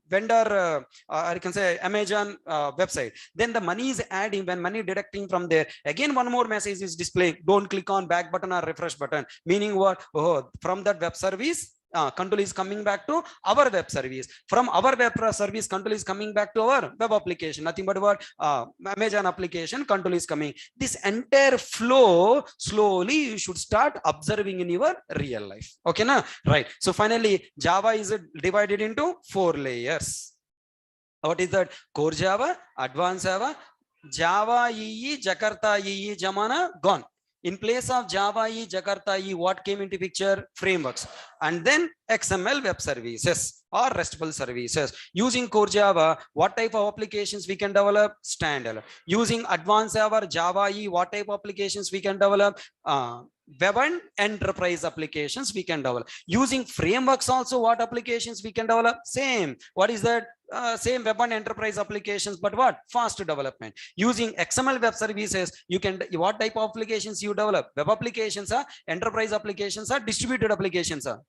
vendor, I can say Amazon website. Then the money is adding, when money deducting from there, again one more message is displaying, don't click on back button or refresh button, meaning what? From that web service, control is coming back to our web service. From our web service, control is coming back to our web application. Nothing but what? Amazon application, control is coming. This entire flow, slowly you should start observing in your real life. Okay, na? Right. So finally, Java is divided into 4 layers. What is that? Core Java, advanced Java, Java EE, Jakarta EE, Jamana, gone. In place of Java EE, Jakarta EE, what came into picture? Frameworks. And then XML web services or RESTful services. Using core Java, what type of applications we can develop? Standard. Using advanced Java, Java EE, what type of applications we can develop? Web and enterprise applications we can develop. Using frameworks also, what applications we can develop? Same. What is that? Same web and enterprise applications, but what? Fast development. Using XML web services, you can, what type of applications you develop? Web applications are, enterprise applications are, distributed applications are.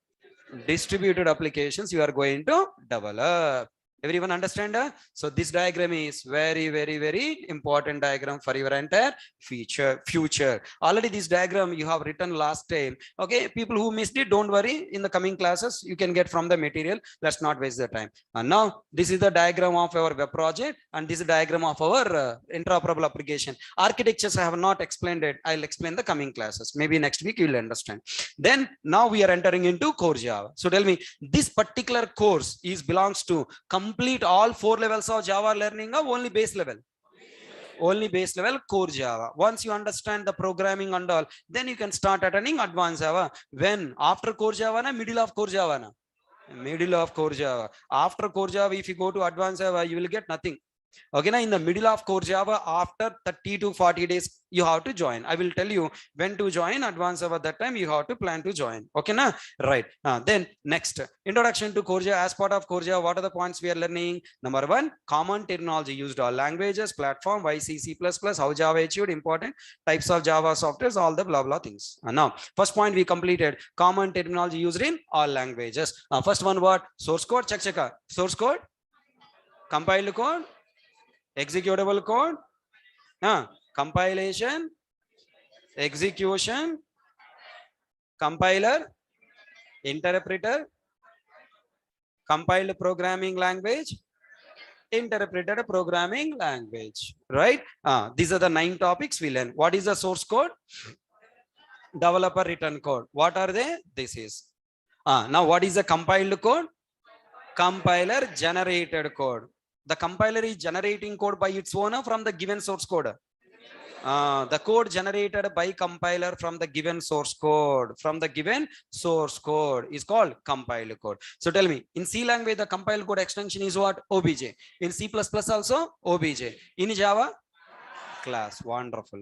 Distributed applications you are going to develop. Everyone understand? So this diagram is very, very, very important diagram for your entire future. Already this diagram you have written last time. Okay, people who missed it, don't worry. In the coming classes, you can get from the material. Let's not waste the time. And now this is the diagram of our web project, and this is the diagram of our interoperable application. Architectures I have not explained it. I'll explain the coming classes. Maybe next week you'll understand. Then now we are entering into core Java. So tell me, this particular course belongs to complete all 4 levels of Java learning, or only base level? Only base level core Java. Once you understand the programming and all, then you can start attending advanced Java. When? After core Java na middle of core Java na? Middle of core Java. After core Java, if you go to advanced Java, you will get nothing. Okay, now in the middle of core Java, after 30 to 40 days, you have to join. I will tell you when to join advanced Java. That time you have to plan to join. Okay, now right. Then next, introduction to core Java. As part of core Java, what are the points we are learning? Number 1, common terminology used all languages, platform, YC, C++, how Java achieved, important types of Java softwares, all the blah blah things. Now first point we completed, common terminology used in all languages. First one, what? Source code. Check. Source code, compiled code, executable code, compilation, execution, compiler, interpreter, compiled programming language, interpreted programming language, right? These are the 9 topics we learn. What is the source code? Developer written code. What are they? This is. Now what is the compiled code? Compiler generated code. The compiler is generating code by its own from the given source code. The code generated by compiler from the given source code, is called compiled code. So tell me, in C language, the compiled code extension is what? OBJ. In C++ also OBJ. In Java, class. Wonderful.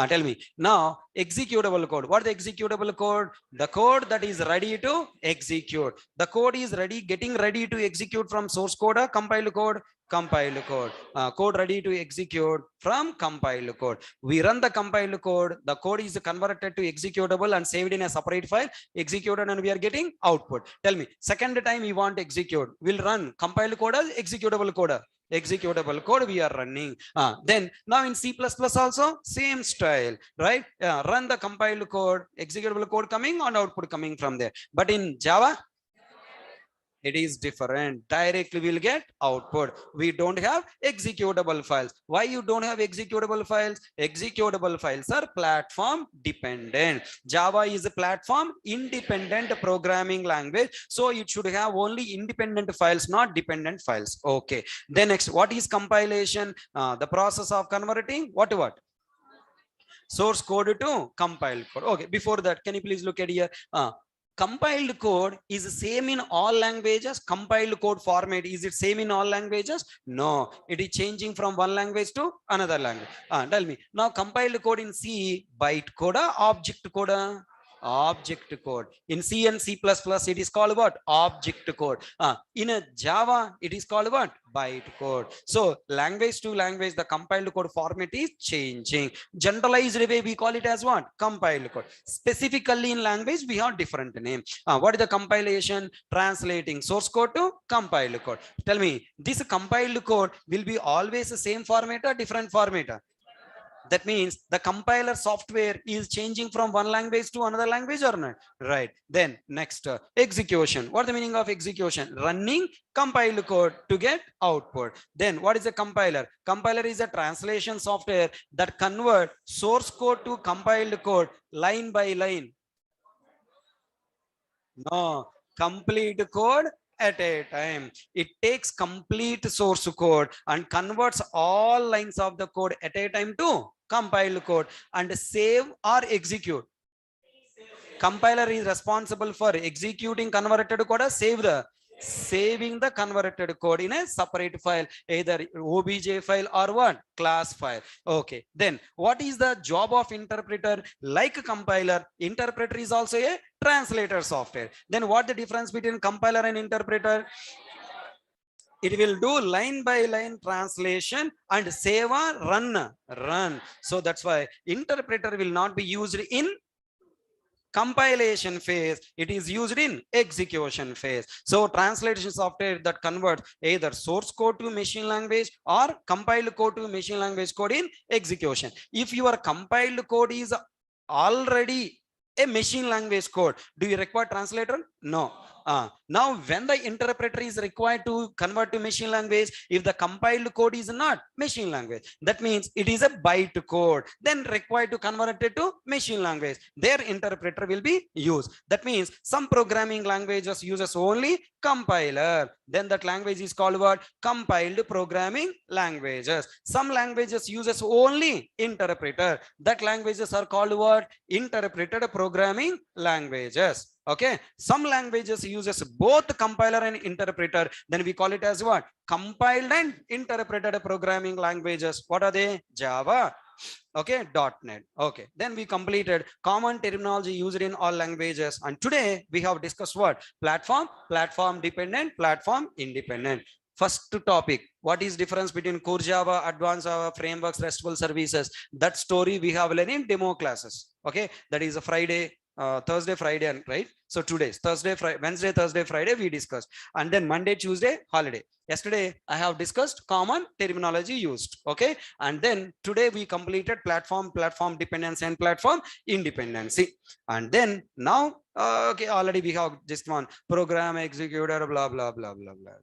Tell me now, executable code. What is the executable code? The code that is ready to execute. The code is getting ready to execute from source code or compiled code? Compiled code. Code ready to execute from compiled code. We run the compiled code. The code is converted to executable and saved in a separate file, executed, and we are getting output. Tell me, second time we want to execute, we'll run compiled code or executable code? Executable code we are running. Then now in C++ also same style, right? Run the compiled code, executable code coming and output coming from there. But in Java, it is different. Directly we'll get output. We don't have executable files. Why you don't have executable files? Executable files are platform dependent. Java is a platform independent programming language. So it should have only independent files, not dependent files. Okay. Then next, what is compilation? The process of converting what? Source code to compiled code. Okay. Before that, can you please look at here? Compiled code is same in all languages. Compiled code format, is it same in all languages? No, it is changing from one language to another language. Tell me now, compiled code in C, bytecode or object code? Object code. In C and C++, it is called what? Object code. In a Java, it is called what? Bytecode. So language to language, the compiled code format is changing. Generalized way, we call it as what? Compiled code. Specifically in language, we have different name. What is the compilation? Translating source code to compiled code. Tell me, this compiled code will be always the same format or different format? That means the compiler software is changing from one language to another language or not? Right. Then next, execution. What is the meaning of execution? Running compiled code to get output. Then what is a compiler? Compiler is a translation software that convert source code to compiled code line by line. No, complete code at a time. It takes complete source code and converts all lines of the code at a time to compiled code and save or execute. Compiler is responsible for executing converted code or saving the converted code in a separate file, either OBJ file or what? Class file. Okay. Then what is the job of interpreter? Like compiler, interpreter is also a translator software. Then what the difference between compiler and interpreter? It will do line by line translation and save or run. So that's why interpreter will not be used in compilation phase, it is used in execution phase. So translation software that converts either source code to machine language or compiled code to machine language code in execution. If your compiled code is already a machine language code, do you require translator? No. Now when the interpreter is required to convert to machine language, if the compiled code is not machine language, that means it is a byte code, then required to convert it to machine language, their interpreter will be used. That means some programming languages uses only compiler, then that language is called what? Compiled programming languages. Some languages uses only interpreter, that languages are called what? Interpreted programming languages. Okay, some languages uses both compiler and interpreter, then we call it as what? Compiled and interpreted programming languages. What are they? Java, okay, .NET. Okay, then we completed common terminology used in all languages, and today we have discussed what? Platform, platform dependent, platform independent. First topic, what is difference between core Java, advanced Java, frameworks, RESTful services? That story we have learned in demo classes. Okay, that is a Friday, Thursday, Friday, and right. So today's Thursday, Friday, Wednesday, Thursday, Friday we discussed, and then Monday, Tuesday holiday. Yesterday I have discussed common terminology used. Okay, and then today we completed platform, platform dependency, and platform independency. And then now, okay, already we have just one program executor, blah blah blah blah blah.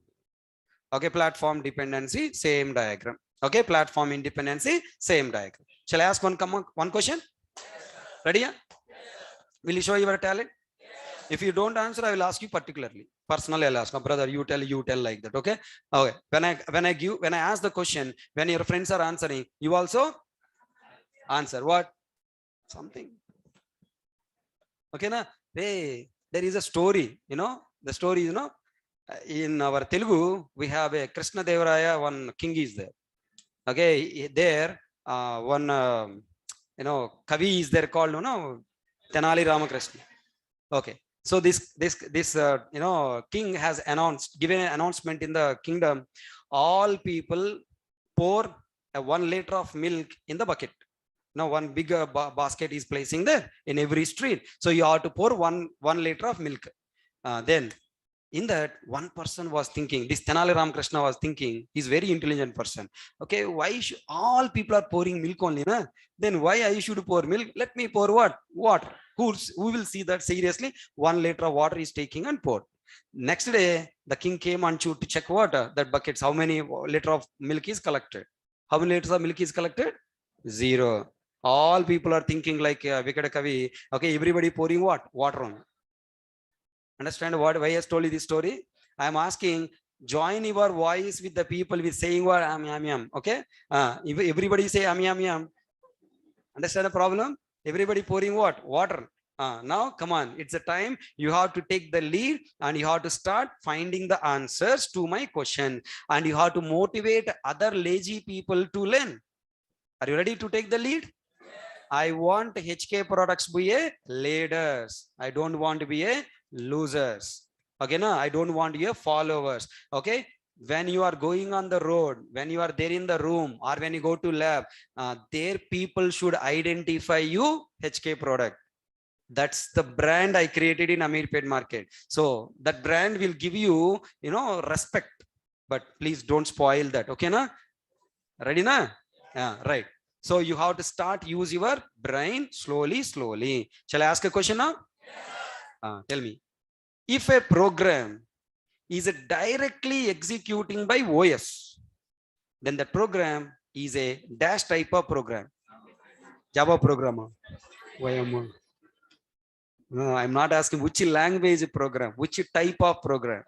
Okay, platform dependency, same diagram. Okay, platform independency, same diagram. Shall I ask one question? Ready? Will you show your talent? If you don't answer, I will ask you particularly. Personally, I'll ask, brother, you tell like that. Okay. Okay. When I ask the question, when your friends are answering, you also answer what? Something. Okay, na? Hey, there is a story, the story, in our Telugu, we have a Krishna Devaraya, one king is there. Okay, there, one, Kavi is there called, Tenali Ramakrishna. Okay, so this king has given an announcement in the kingdom. All people pour 1 liter of milk in the bucket. Now one bigger basket is placing there in every street. So you have to pour one liter of milk. Then in that, one person was thinking, this Tenali Ramakrishna was thinking, he's very intelligent person. Okay, why all people are pouring milk only? Na? Then why I should pour milk? Let me pour what? Water. Who will see that seriously? 1 liter of water is taking and poured. Next day, the king came and to check water, that buckets, how many liter of milk is collected? How many liters of milk is collected? 0. All people are thinking like Vikada Kavi. Okay, everybody pouring what? Water on. Understand why I has told you this story? I am asking, join your voice with the people with saying what? Am. Okay? If everybody say am. Understand the problem? Everybody pouring what? Water. Now, come on. It's a time you have to take the lead and you have to start finding the answers to my question. And you have to motivate other lazy people to learn. Are you ready to take the lead? I want HK products to be a leaders. I don't want to be a losers. Okay, no, I don't want your followers. Okay, when you are going on the road, when you are there in the room, or when you go to lab, there people should identify you HK product. That's the brand I created in Ameerpet market. So that brand will give you, respect. But please don't spoil that. Okay, na? Ready, na? Yeah, right. So you have to start use your brain slowly. Shall I ask a question now? Tell me, if a program is directly executing by OS, then the program is a dash type of program. Java programmer. No, I'm not asking which language program, which type of program.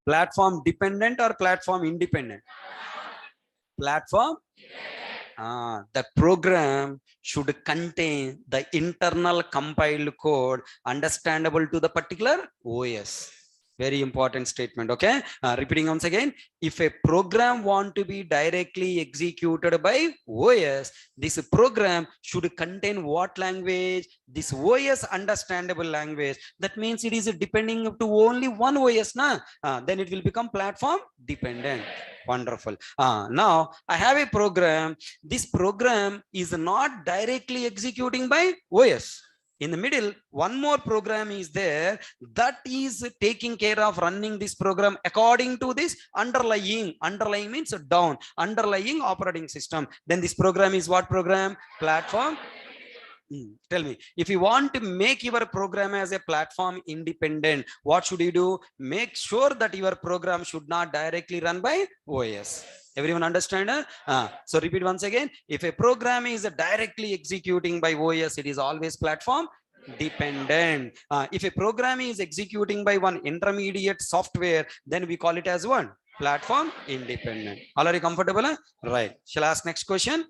Platform dependent or platform independent? Platform. The program should contain the internal compiled code understandable to the particular OS. Very important statement. Okay, repeating once again, if a program want to be directly executed by OS, this program should contain what language? This OS understandable language. That means it is depending to only one OS, na? Then it will become platform dependent. Wonderful. Now I have a program. This program is not directly executing by OS. In the middle, one more program is there that is taking care of running this program according to this underlying means down, underlying operating system. Then this program is what program? Platform. Tell me, if you want to make your program as a platform independent, what should you do? Make sure that your program should not directly run by OS. Everyone understand? So repeat once again. If a program is directly executing by OS, it is always platform dependent. If a program is executing by one intermediate software, then we call it as one platform independent. All are you comfortable? Right. Shall I ask next question?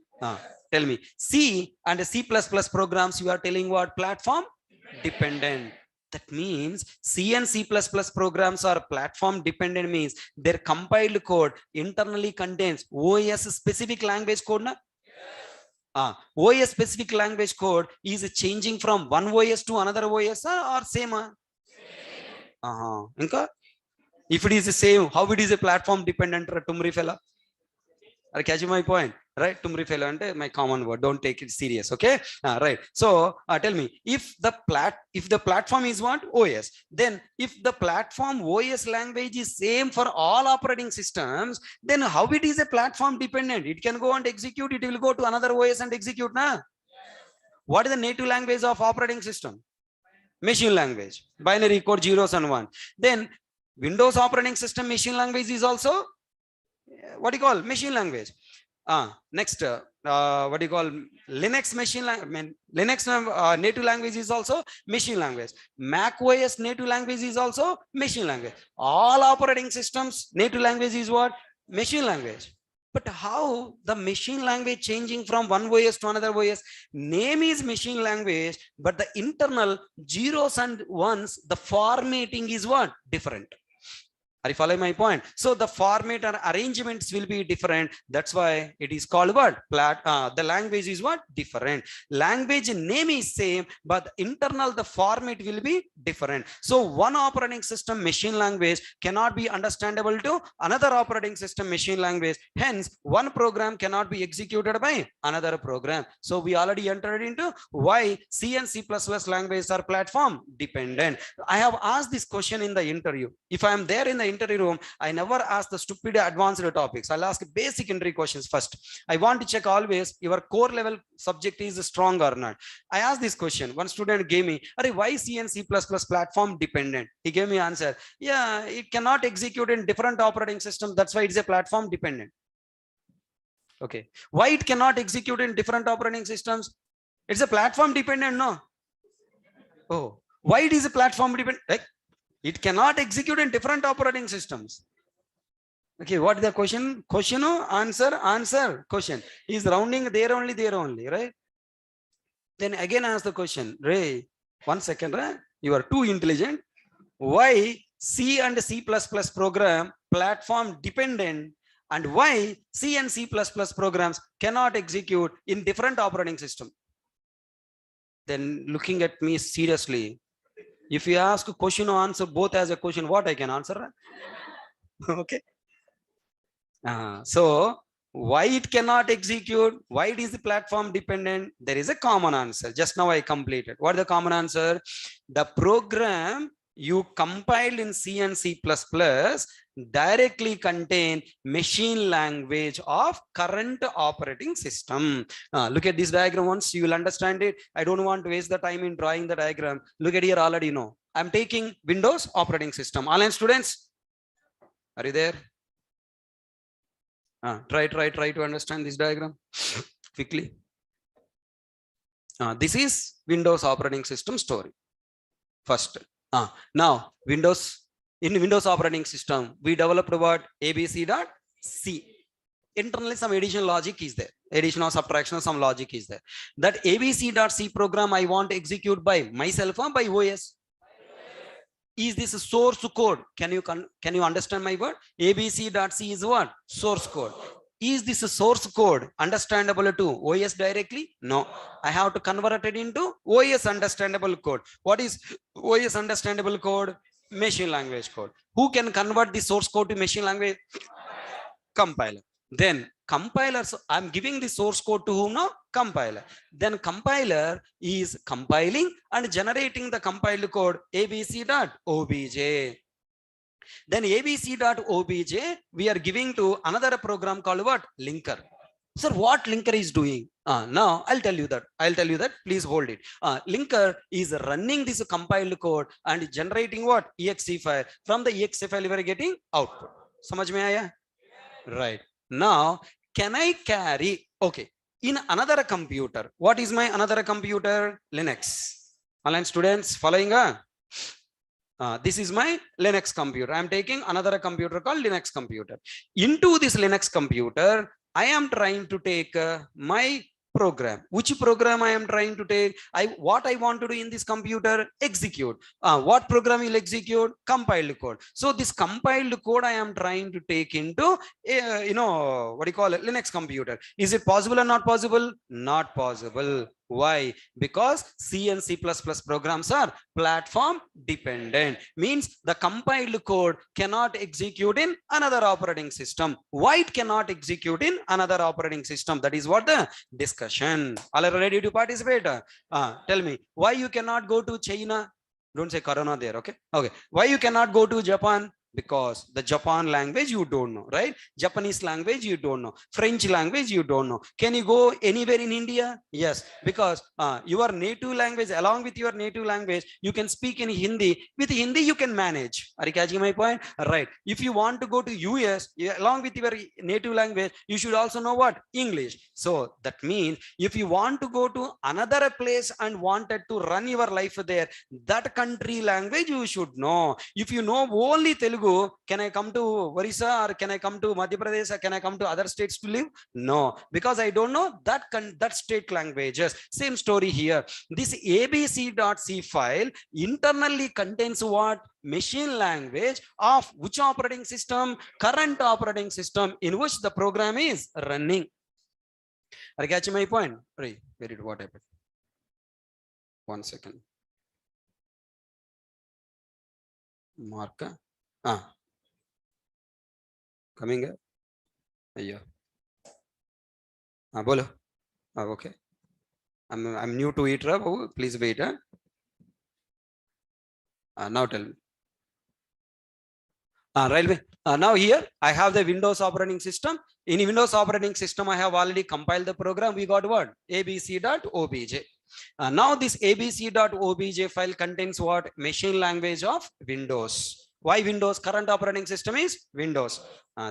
Tell me, C and C++ programs, you are telling what? Platform dependent. That means C and C++ programs are platform dependent, means their compiled code internally contains OS specific language code. Na? OS specific language code is changing from one OS to another OS or same? Inka? If it is the same, how it is a platform dependent? Tumri fella. Are catching my point? Right? Tumri fella ante my common word. Don't take it serious. Okay. Right. So tell me, if the platform is what? OS. Then if the platform OS language is same for all operating systems, then how it is a platform dependent? It can go and execute. It will go to another OS and execute. Na? What is the native language of operating system? Machine language. Binary code, zeros and one. Then Windows operating system machine language is also what do you call machine language? Next, what do you call Linux machine language? Linux native language is also machine language. Mac OS native language is also machine language. All operating systems native language is what? Machine language. But how the machine language changing from one OS to another OS? Name is machine language, but the internal zeros and ones, the formatting is what? Different. Are you following my point? So the format or arrangements will be different. That's why it is called what? The language is what? Different. Language name is same, but internal the format will be different. So one operating system machine language cannot be understandable to another operating system machine language. Hence, one program cannot be executed by another program. So we already entered into why C and C++ languages are platform dependent. I have asked this question in the interview. If I am there in the interview room, I never ask the stupid advanced topics. I'll ask basic entry questions first. I want to check always your core level subject is strong or not. I asked this question. One student gave me, why C and C++ platform dependent? He gave me answer. Yeah, it cannot execute in different operating systems. That's why it's a platform dependent. Okay. Why it cannot execute in different operating systems? It's a platform dependent, no? Oh, why it is a platform dependent? It cannot execute in different operating systems. Okay, what is the question? Question, answer, question. He's rounding there only, right? Then again ask the question. Ray, 1 second, right? You are too intelligent. Why C and C++ program platform dependent, and why C and C++ programs cannot execute in different operating system? Then looking at me seriously, if you ask a question or answer both as a question, what I can answer? Okay. So why it cannot execute? Why it is the platform dependent? There is a common answer. Just now I completed. What is the common answer? The program you compiled in C and C++ directly contain machine language of current operating system. Look at this diagram once, you will understand it. I don't want to waste the time in drawing the diagram. Look at here, already know. I'm taking Windows operating system. Online students, are you there? Try to understand this diagram quickly. This is Windows operating system story. First, now in Windows operating system, we developed what? ABC.C. Internally, some addition logic is there. Addition or subtraction or some logic is there. That ABC.C program I want to execute by myself or by OS? Is this a source code? Can you understand my word? ABC.C is what? Source code. Is this a source code understandable to OS directly? No. I have to convert it into OS understandable code. What is OS understandable code? Machine language code. Who can convert the source code to machine language? Compiler. Then compilers, I'm giving the source code to whom? Now compiler. Then compiler is compiling and generating the compiled code abc.obj. Then abc.obj we are giving to another program called what? Linker. Sir, what linker is doing? Now I'll tell you that. Please hold it. Linker is running this compiled code and generating what? Exe file. From the exe file we are getting output. Samajh mein aaya? Right. Now, can I carry? Okay. In another computer, what is my another computer? Linux. Online students following? This is my Linux computer. I am taking another computer called Linux computer. Into this Linux computer, I am trying to take my program. Which program I am trying to take? What I want to do in this computer? Execute. What program will execute? Compiled code. So this compiled code I am trying to take into what do you call it? Linux computer. Is it possible or not possible? Not possible. Why? Because C and C++ programs are platform dependent. Means the compiled code cannot execute in another operating system. Why it cannot execute in another operating system? That is what the discussion. All are ready to participate? Tell me, why you cannot go to China? Don't say Corona there, okay? Okay. Why you cannot go to Japan? Because the Japan language you don't know, right? Japanese language you don't know, French language you don't know. Can you go anywhere in India? Yes, because your native language, along with your native language, you can speak in Hindi. With Hindi you can manage. Are you catching my point? Right. If you want to go to US along with your native language, you should also know what? English. So that means if you want to go to another place and wanted to run your life there, that country language you should know. If you know only Telugu, can I come to Orissa or can I come to Madhya Pradesh or can I come to other states to live? No, because I don't know that state languages. Same story here. This abc.c file internally contains what? Machine language of which operating system? Current operating system in which the program is running. Are you catching my point? Right. Where did what happened? 1 second. Marker. Coming up. Yeah. Bolo. Okay. I'm new to it. Please wait. Now tell me. Railway. Now here I have the Windows operating system. In Windows operating system, I have already compiled the program. We got what? abc.obj. Now this abc.obj file contains what? Machine language of Windows. Why Windows? Current operating system is Windows.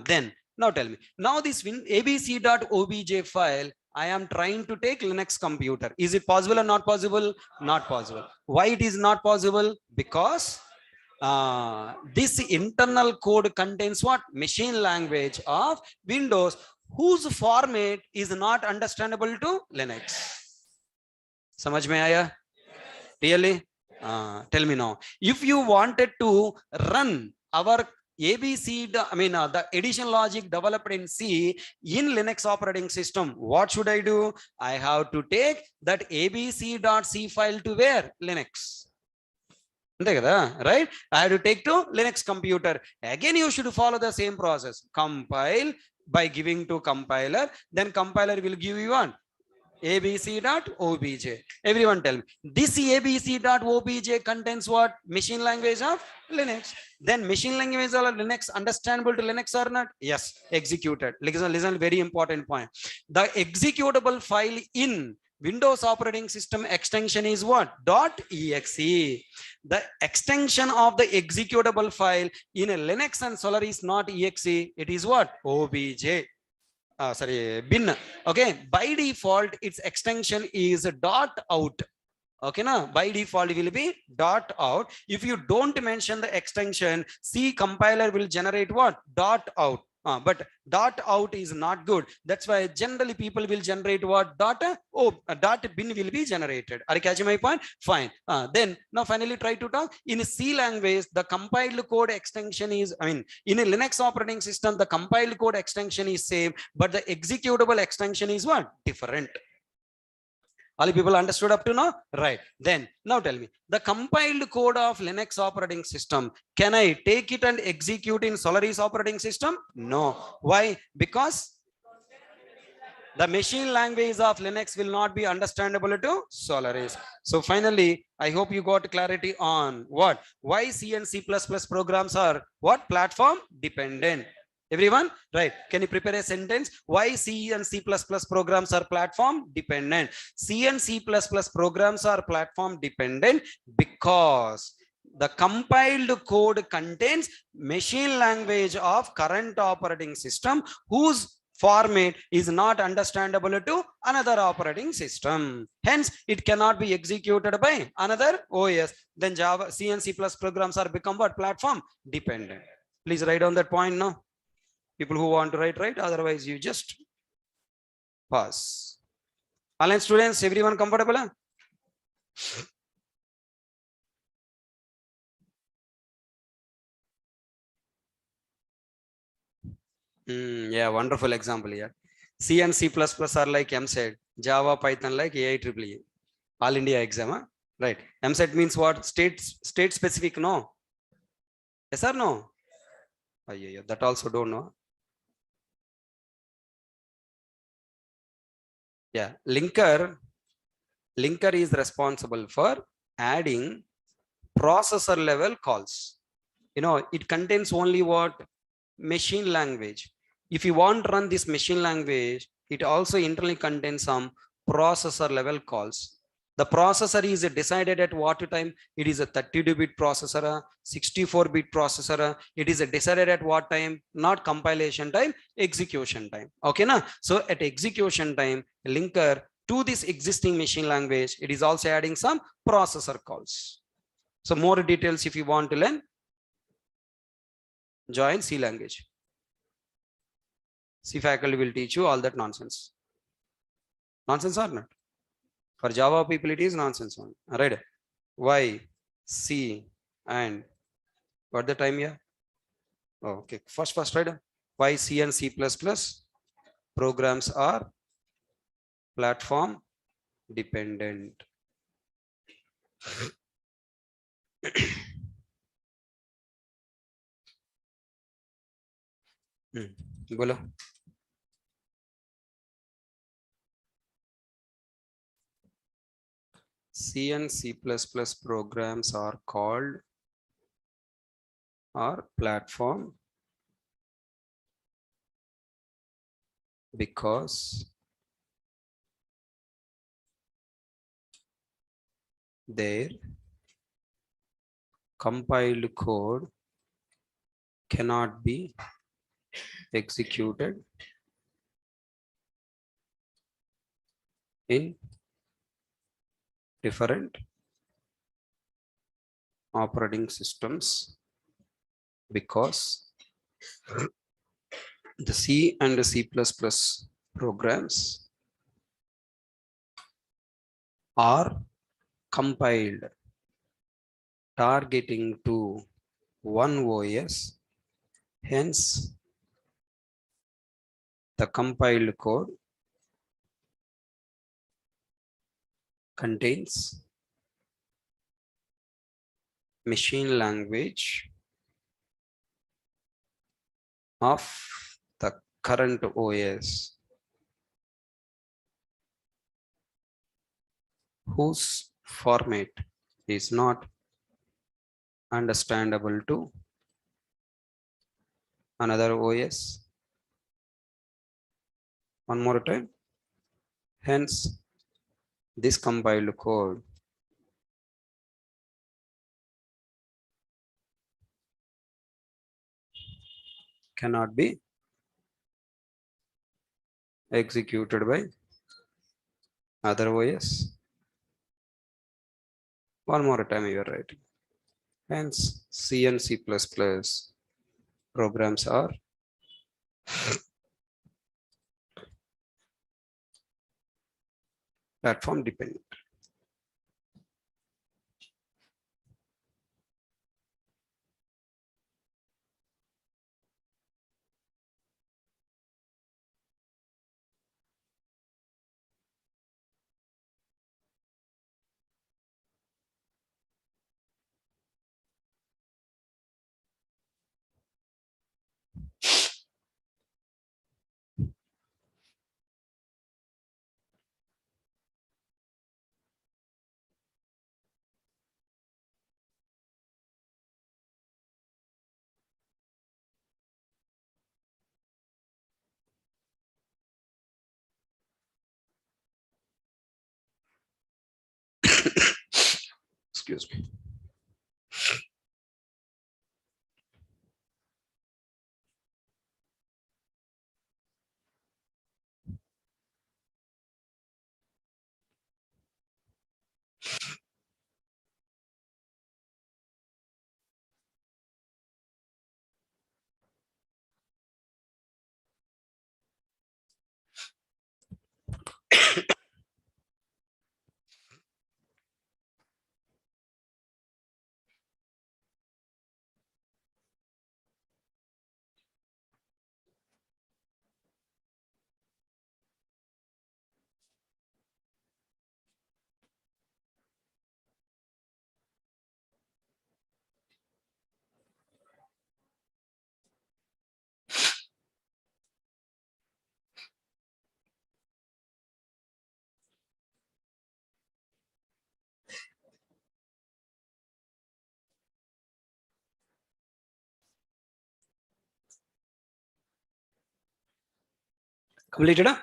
Then now tell me. Now this abc.obj file, I am trying to take Linux computer. Is it possible or not possible? Not possible. Why it is not possible? Because this internal code contains what? Machine language of Windows, whose format is not understandable to Linux. Samajh mein aaya? Really? Tell me now. If you wanted to run our ABC, the addition logic developed in C in Linux operating system, what should I do? I have to take that abc.c file to where? Linux. Right? I have to take to Linux computer. Again, you should follow the same process. Compile by giving to compiler. Then compiler will give you one abc.obj. Everyone tell me. This abc.obj contains what? Machine language of Linux. Then machine language of Linux understandable to Linux or not? Yes, executed. Listen, very important point. The executable file in Windows operating system extension is what? .exe. The extension of the executable file in a Linux and Solar is not exe. It is what? obj. Bin. Okay, by default its extension is .out. Okay, now by default it will be .out. If you don't mention the extension, C compiler will generate what? .out. But .out is not good. That's why generally people will generate what? .bin will be generated. Are you catching my point? Fine. Then now finally try to talk. In C language, the compiled code extension is, in a Linux operating system, the compiled code extension is same, but the executable extension is what? Different. All you people understood up to now? Right. Then now tell me, the compiled code of Linux operating system, can I take it and execute in Solaris operating system? No. Why? Because The machine language of Linux will not be understandable to Solaris. So finally, I hope you got clarity on what, why C and C++ programs are what, platform dependent. Everyone, right? Can you prepare a sentence? Why C and C++ programs are platform dependent? C and C++ programs are platform dependent because the compiled code contains machine language of current operating system whose format is not understandable to another operating system. Hence, it cannot be executed by another OS. Then Java, C and C++ programs are become what, platform dependent. Please write down that point now. People who want to write, otherwise you just pass. Online students, everyone comfortable? Huh? Yeah, wonderful example here. C and C++ are like MSET, Java, Python like AIEEE. All India exam, huh? Right? MSET means what? State specific, no? Yes or no? Oh, yeah, that also don't know. Yeah, linker is responsible for adding processor level calls. You know, it contains only what, machine language. If you want to run this machine language, it also internally contains some processor level calls. The processor is decided at what time. It is a 32-bit processor, 64-bit processor. It is decided at what time, not compilation time, execution time. Okay, na? So at execution time, linker to this existing machine language, it is also adding some processor calls. So more details if you want to learn, join C language. C faculty will teach you all that nonsense. Nonsense or not? For Java people, it is nonsense one. Right? Y, C, and what the time here? Oh, okay. First, right? Y, C, and C++ programs are platform dependent. बोलो. C and C++ programs are called or platform because their compiled code cannot be executed in different operating systems because the C and the C++ programs are compiled targeting to one OS. Hence, the compiled code contains machine language of the current OS whose format is not understandable to another OS. One more time. Hence, this compiled code cannot be executed by other OS. One more time you are writing. Hence, C and C++ programs are platform dependent. Excuse me. Completed? Huh?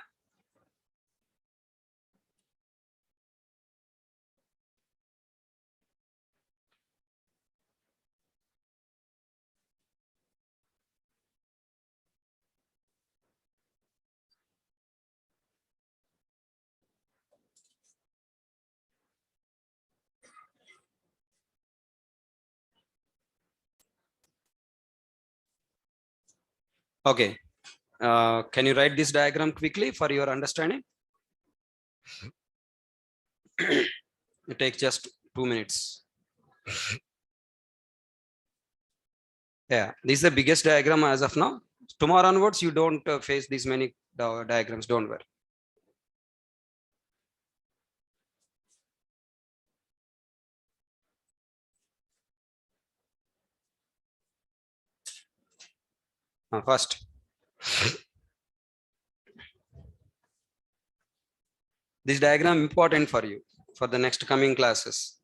Okay. Can you write this diagram quickly for your understanding? It takes just 2 minutes. Yeah, this is the biggest diagram as of now. Tomorrow onwards, you don't face these many diagrams. Don't worry. First, this diagram important for you for the next coming classes.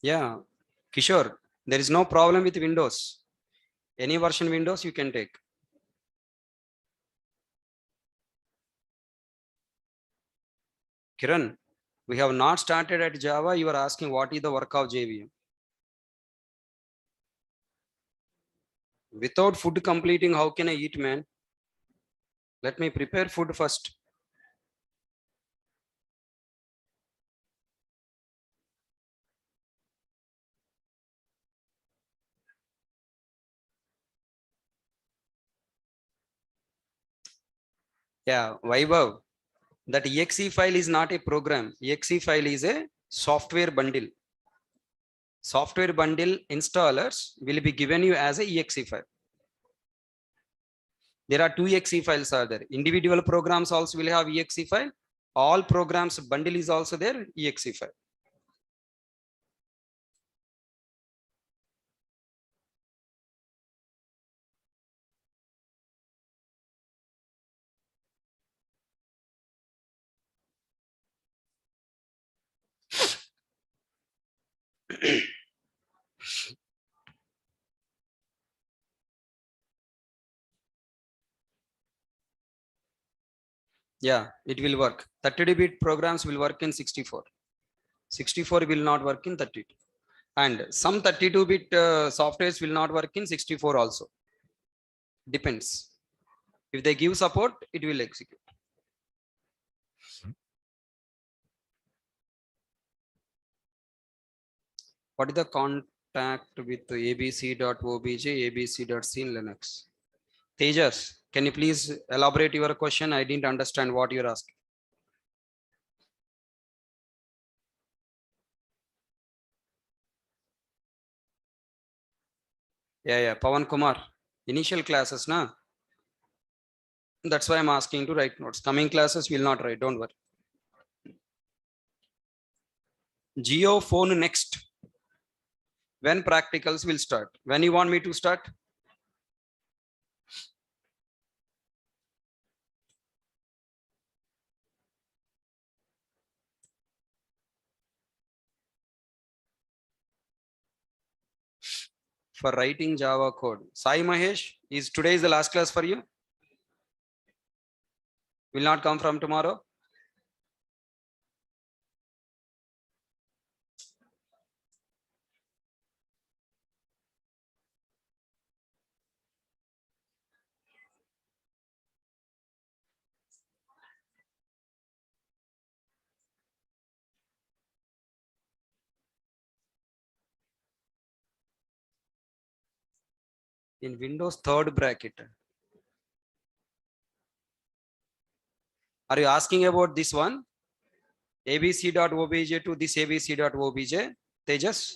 Yeah, Kishore, there is no problem with Windows. Any version Windows you can take. Kiran, we have not started at Java. You are asking what is the work of JVM. Without food completing, how can I eat, man? Let me prepare food first. Yeah, Vaibhav, that exe file is not a program. Exe file is a software bundle. Software bundle installers will be given you as a exe file. There are two exe files are there. Individual programs also will have exe file. All programs bundle is also there, exe file. Yeah, it will work. 32-bit programs will work in 64. 64 will not work in 32. And some 32-bit softwares will not work in 64 also. Depends. If they give support, it will execute. What is the contact with abc.obj, abc.c in Linux? Tejas, can you please elaborate your question? I didn't understand what you're asking. Yeah, Pawan Kumar. Initial classes, na? That's why I'm asking to write notes. Coming classes will not write, don't worry. Geo phone next. When practicals will start? When you want me to start? For writing Java code. Sai Mahesh, is today is the last class for you? Will not come from tomorrow? In Windows third bracket. Are you asking about this one? abc.obj to this abc.obj, Tejas?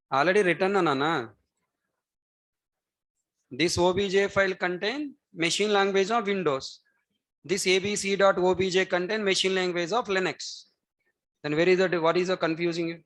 Already written, Nana. This obj file contain machine language of Windows. This abc.obj contain machine language of Linux. Then where is the, what is the confusing you?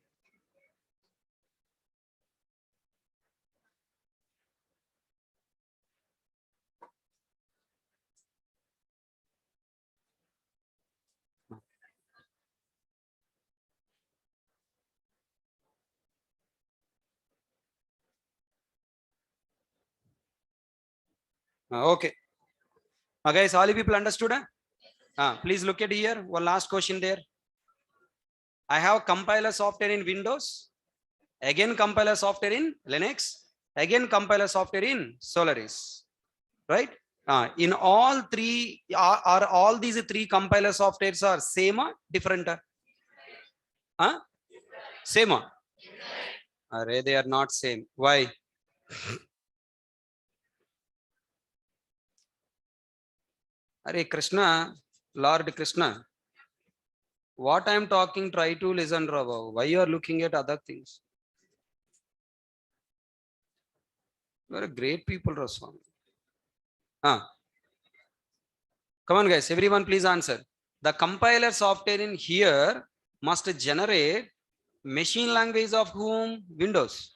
Okay. Guys, all you people understood? Please look at here. One last question there. I have compiler software in Windows. Again compiler software in Linux. Again compiler software in Solaris. Right? In all three, are all these three compiler softwares are same or different? Same. They are not same. Why? Hare Krishna, Lord Krishna. What I am talking, try to listen, Rava. Why you are looking at other things? You are a great people, Raswami. Come on, guys. Everyone, please answer. The compiler software in here must generate machine language of whom? Windows.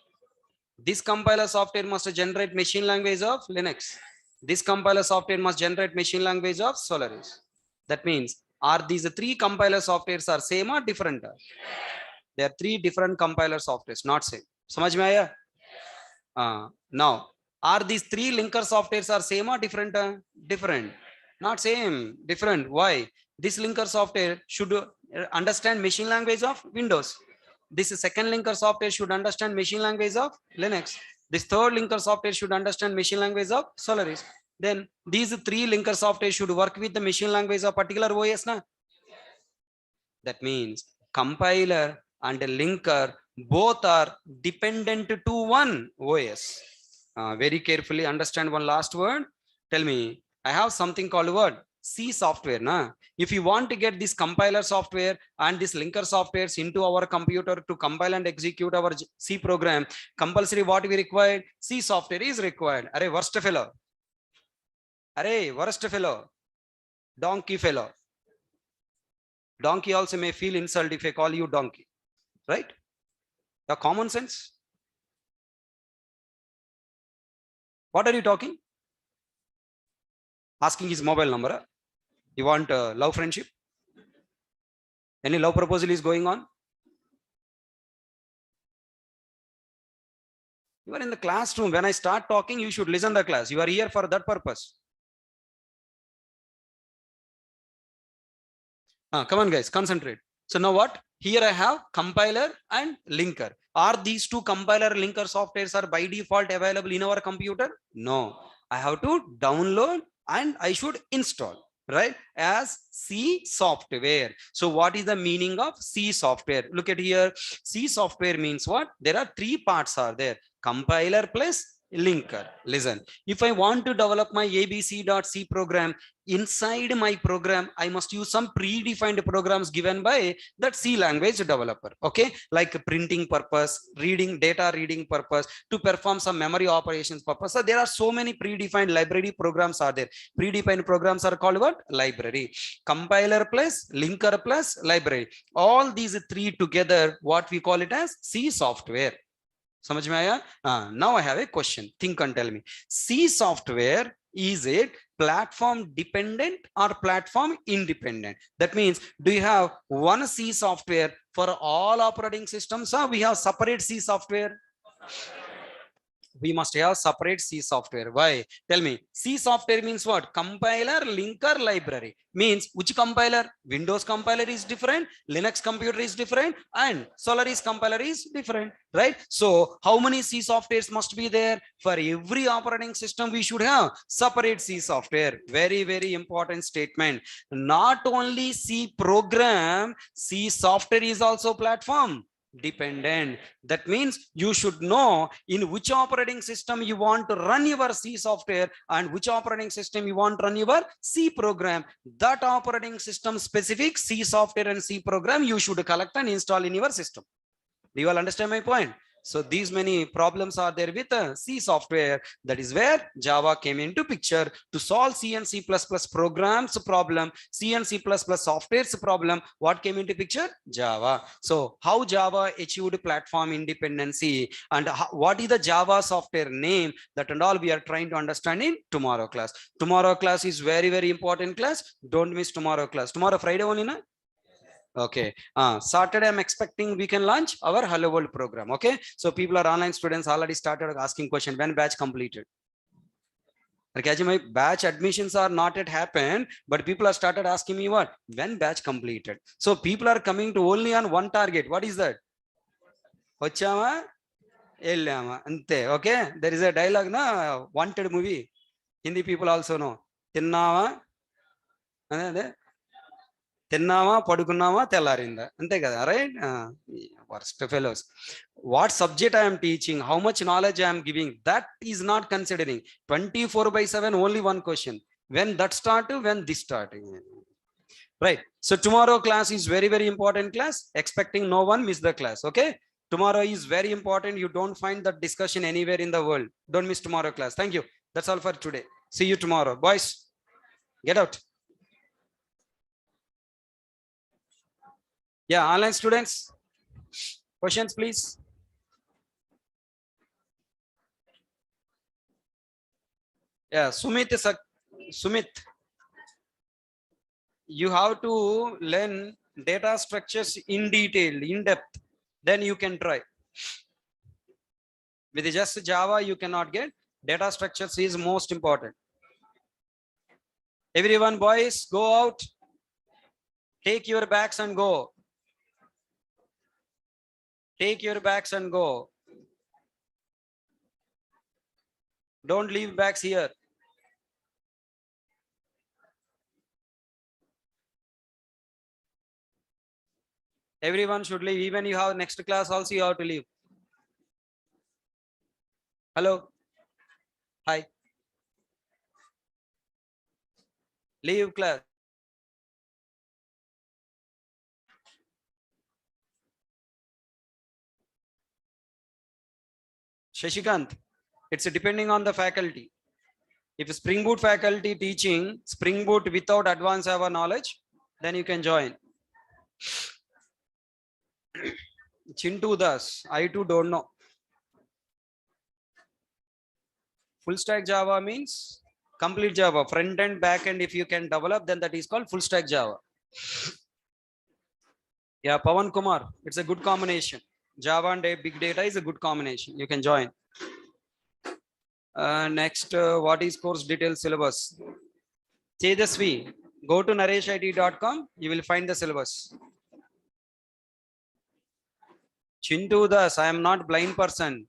This compiler software must generate machine language of Linux. This compiler software must generate machine language of Solaris. That means, are these three compiler softwares are same or different? There are three different compiler softwares, not same. Samajh mein aaya? Now, are these three linker softwares are same or different? Different. Not same, different. Why? This linker software should understand machine language of Windows. This second linker software should understand machine language of Linux. This third linker software should understand machine language of Solaris. Then these three linker software should work with the machine language of particular OS. Na? That means compiler and linker both are dependent to one OS. Very carefully understand one last word. Tell me, I have something called word C software. Na? If you want to get this compiler software and this linker softwares into our computer to compile and execute our C program, compulsory what we require? C software is required. Array, worst fellow. Array, worst fellow. Donkey fellow. Donkey also may feel insult if I call you donkey. Right? The common sense. What are you talking? Asking his mobile number. You want love friendship? Any love proposal is going on? You are in the classroom. When I start talking, you should listen to the class. You are here for that purpose. Come on, guys, concentrate. So now what? Here I have compiler and linker. Are these two compiler linker softwares are by default available in our computer? No. I have to download and I should install, right, as C software. So what is the meaning of C software? Look at here. C software means what? There are three parts are there. Compiler plus linker. Listen, if I want to develop my abc.c program, inside my program I must use some predefined programs given by that C language developer, okay, like printing purpose, reading, data reading purpose, to perform some memory operations purpose. So there are so many predefined library programs are there. Predefined programs are called what? Library. Compiler plus linker plus library, all these three together, what we call it as C software. समझ में आया? Now I have a question. Think and tell me. C software, is it platform dependent or platform independent? That means, do you have one C software for all operating systems, or we have separate C software? We must have separate C software. Why? Tell me. C software means what? Compiler, linker, library. Means which compiler? Windows compiler is different, Linux computer is different, and Solaris compiler is different, right? So how many C softwares must be there? For every operating system, we should have separate C software. Very, very important statement. Not only C program, C software is also platform dependent. That means you should know in which operating system you want to run your C software and which operating system you want to run your C program. That operating system specific C software and C program you should collect and install in your system. Do you all understand my point? So these many problems are there with C software. That is where Java came into picture to solve C and C++ programs problem, C and C++ softwares problem. What came into picture? Java. So how Java achieved platform independency and what is the Java software name, that and all we are trying to understand in tomorrow class. Tomorrow class is very, very important class. Don't miss tomorrow class. Tomorrow Friday only, na? Okay. Saturday I'm expecting we can launch our Hello World program. Okay. So people are online students already started asking question, when batch completed? Okay, my batch admissions are not yet happened, but people are started asking me what? When batch completed? So people are coming to only on one target. What is that? Vachama ellama ante. Okay. There is a dialogue na Wanted movie. Hindi people also know. Tinnava. తిన్నామా పడుకున్నామా తెల్లారిందా అంతే కదా, right? Worst fellows. What subject I am teaching, how much knowledge I am giving, that is not considering. 24/7 only one question, when that started, when this starting, right? So tomorrow class is very, very important class, expecting no one miss the class. Okay, tomorrow is very important. You don't find that discussion anywhere in the world. Don't miss tomorrow class. Thank you. That's all for today. See you tomorrow. Boys, get out. Yeah, online students, questions please. Yeah, Sumit, you have to learn data structures in detail, in depth, then you can try. With just Java you cannot get. Data structures is most important. Everyone, boys, go out, take your bags and go. Take your bags and go. Don't leave bags here. Everyone should leave. Even you have next class also, you have to leave. Hello. Hi. Leave class. Shashikant, it's depending on the faculty. If Spring Boot faculty teaching Spring Boot without advanced Java knowledge, then you can join. Chintu Das, I too don't know. Full stack Java means complete Java, front end, back end. If you can develop, then that is called full stack Java. Yeah, Pawan Kumar, it's a good combination. Java and big data is a good combination. You can join. Next, what is course details syllabus? Tejasvi, go to nareshit.com. You will find the syllabus. Chintu Das, I am not blind person.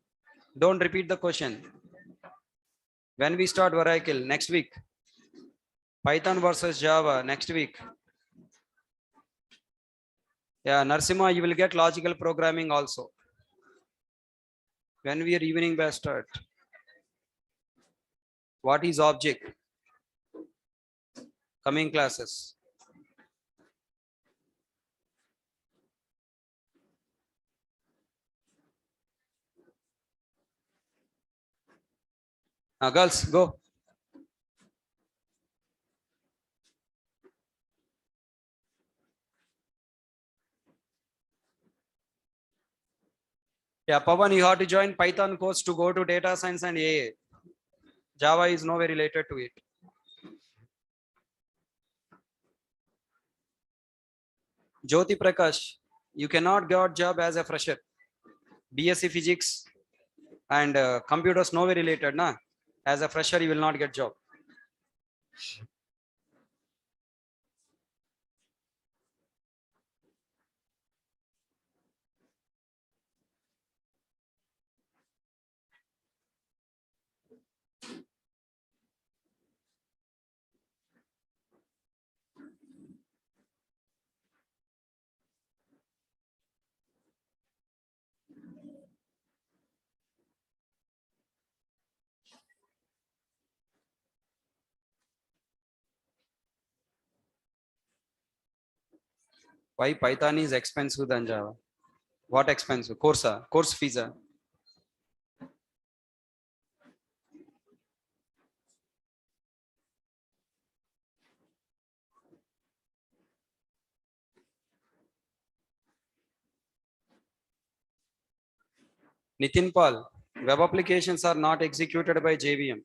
Don't repeat the question. When we start Oracle next week. Python versus Java next week. Yeah, Narsimha, you will get logical programming also. When we are evening batch start. What is object? Coming classes. Girls, go. Yeah, Pawan, you have to join Python course to go to data science and AI. Java is nowhere related to it. Jyoti Prakash, you cannot get job as a fresher. BSc Physics and computers nowhere related, na? As a fresher, you will not get job. Why Python is expensive than Java? What expensive? Course fees. Nitin Pal, web applications are not executed by JVM.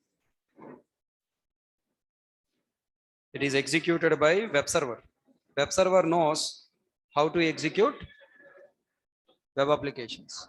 It is executed by web server. Web server knows how to execute web applications.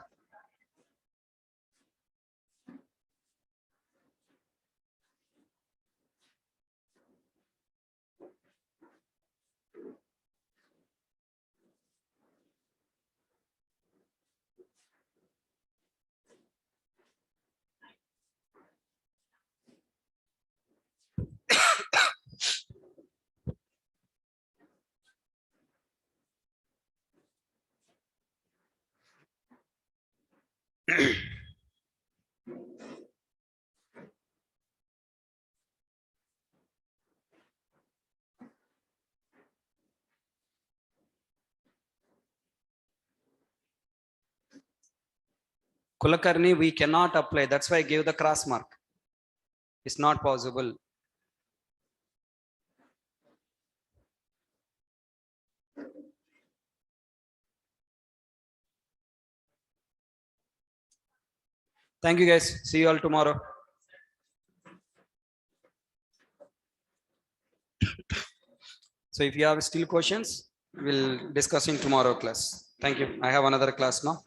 Kulakarni, we cannot apply. That's why I gave the cross mark. It's not possible. Thank you guys. See you all tomorrow. So if you have still questions, we'll discuss in tomorrow class. Thank you. I have another class now.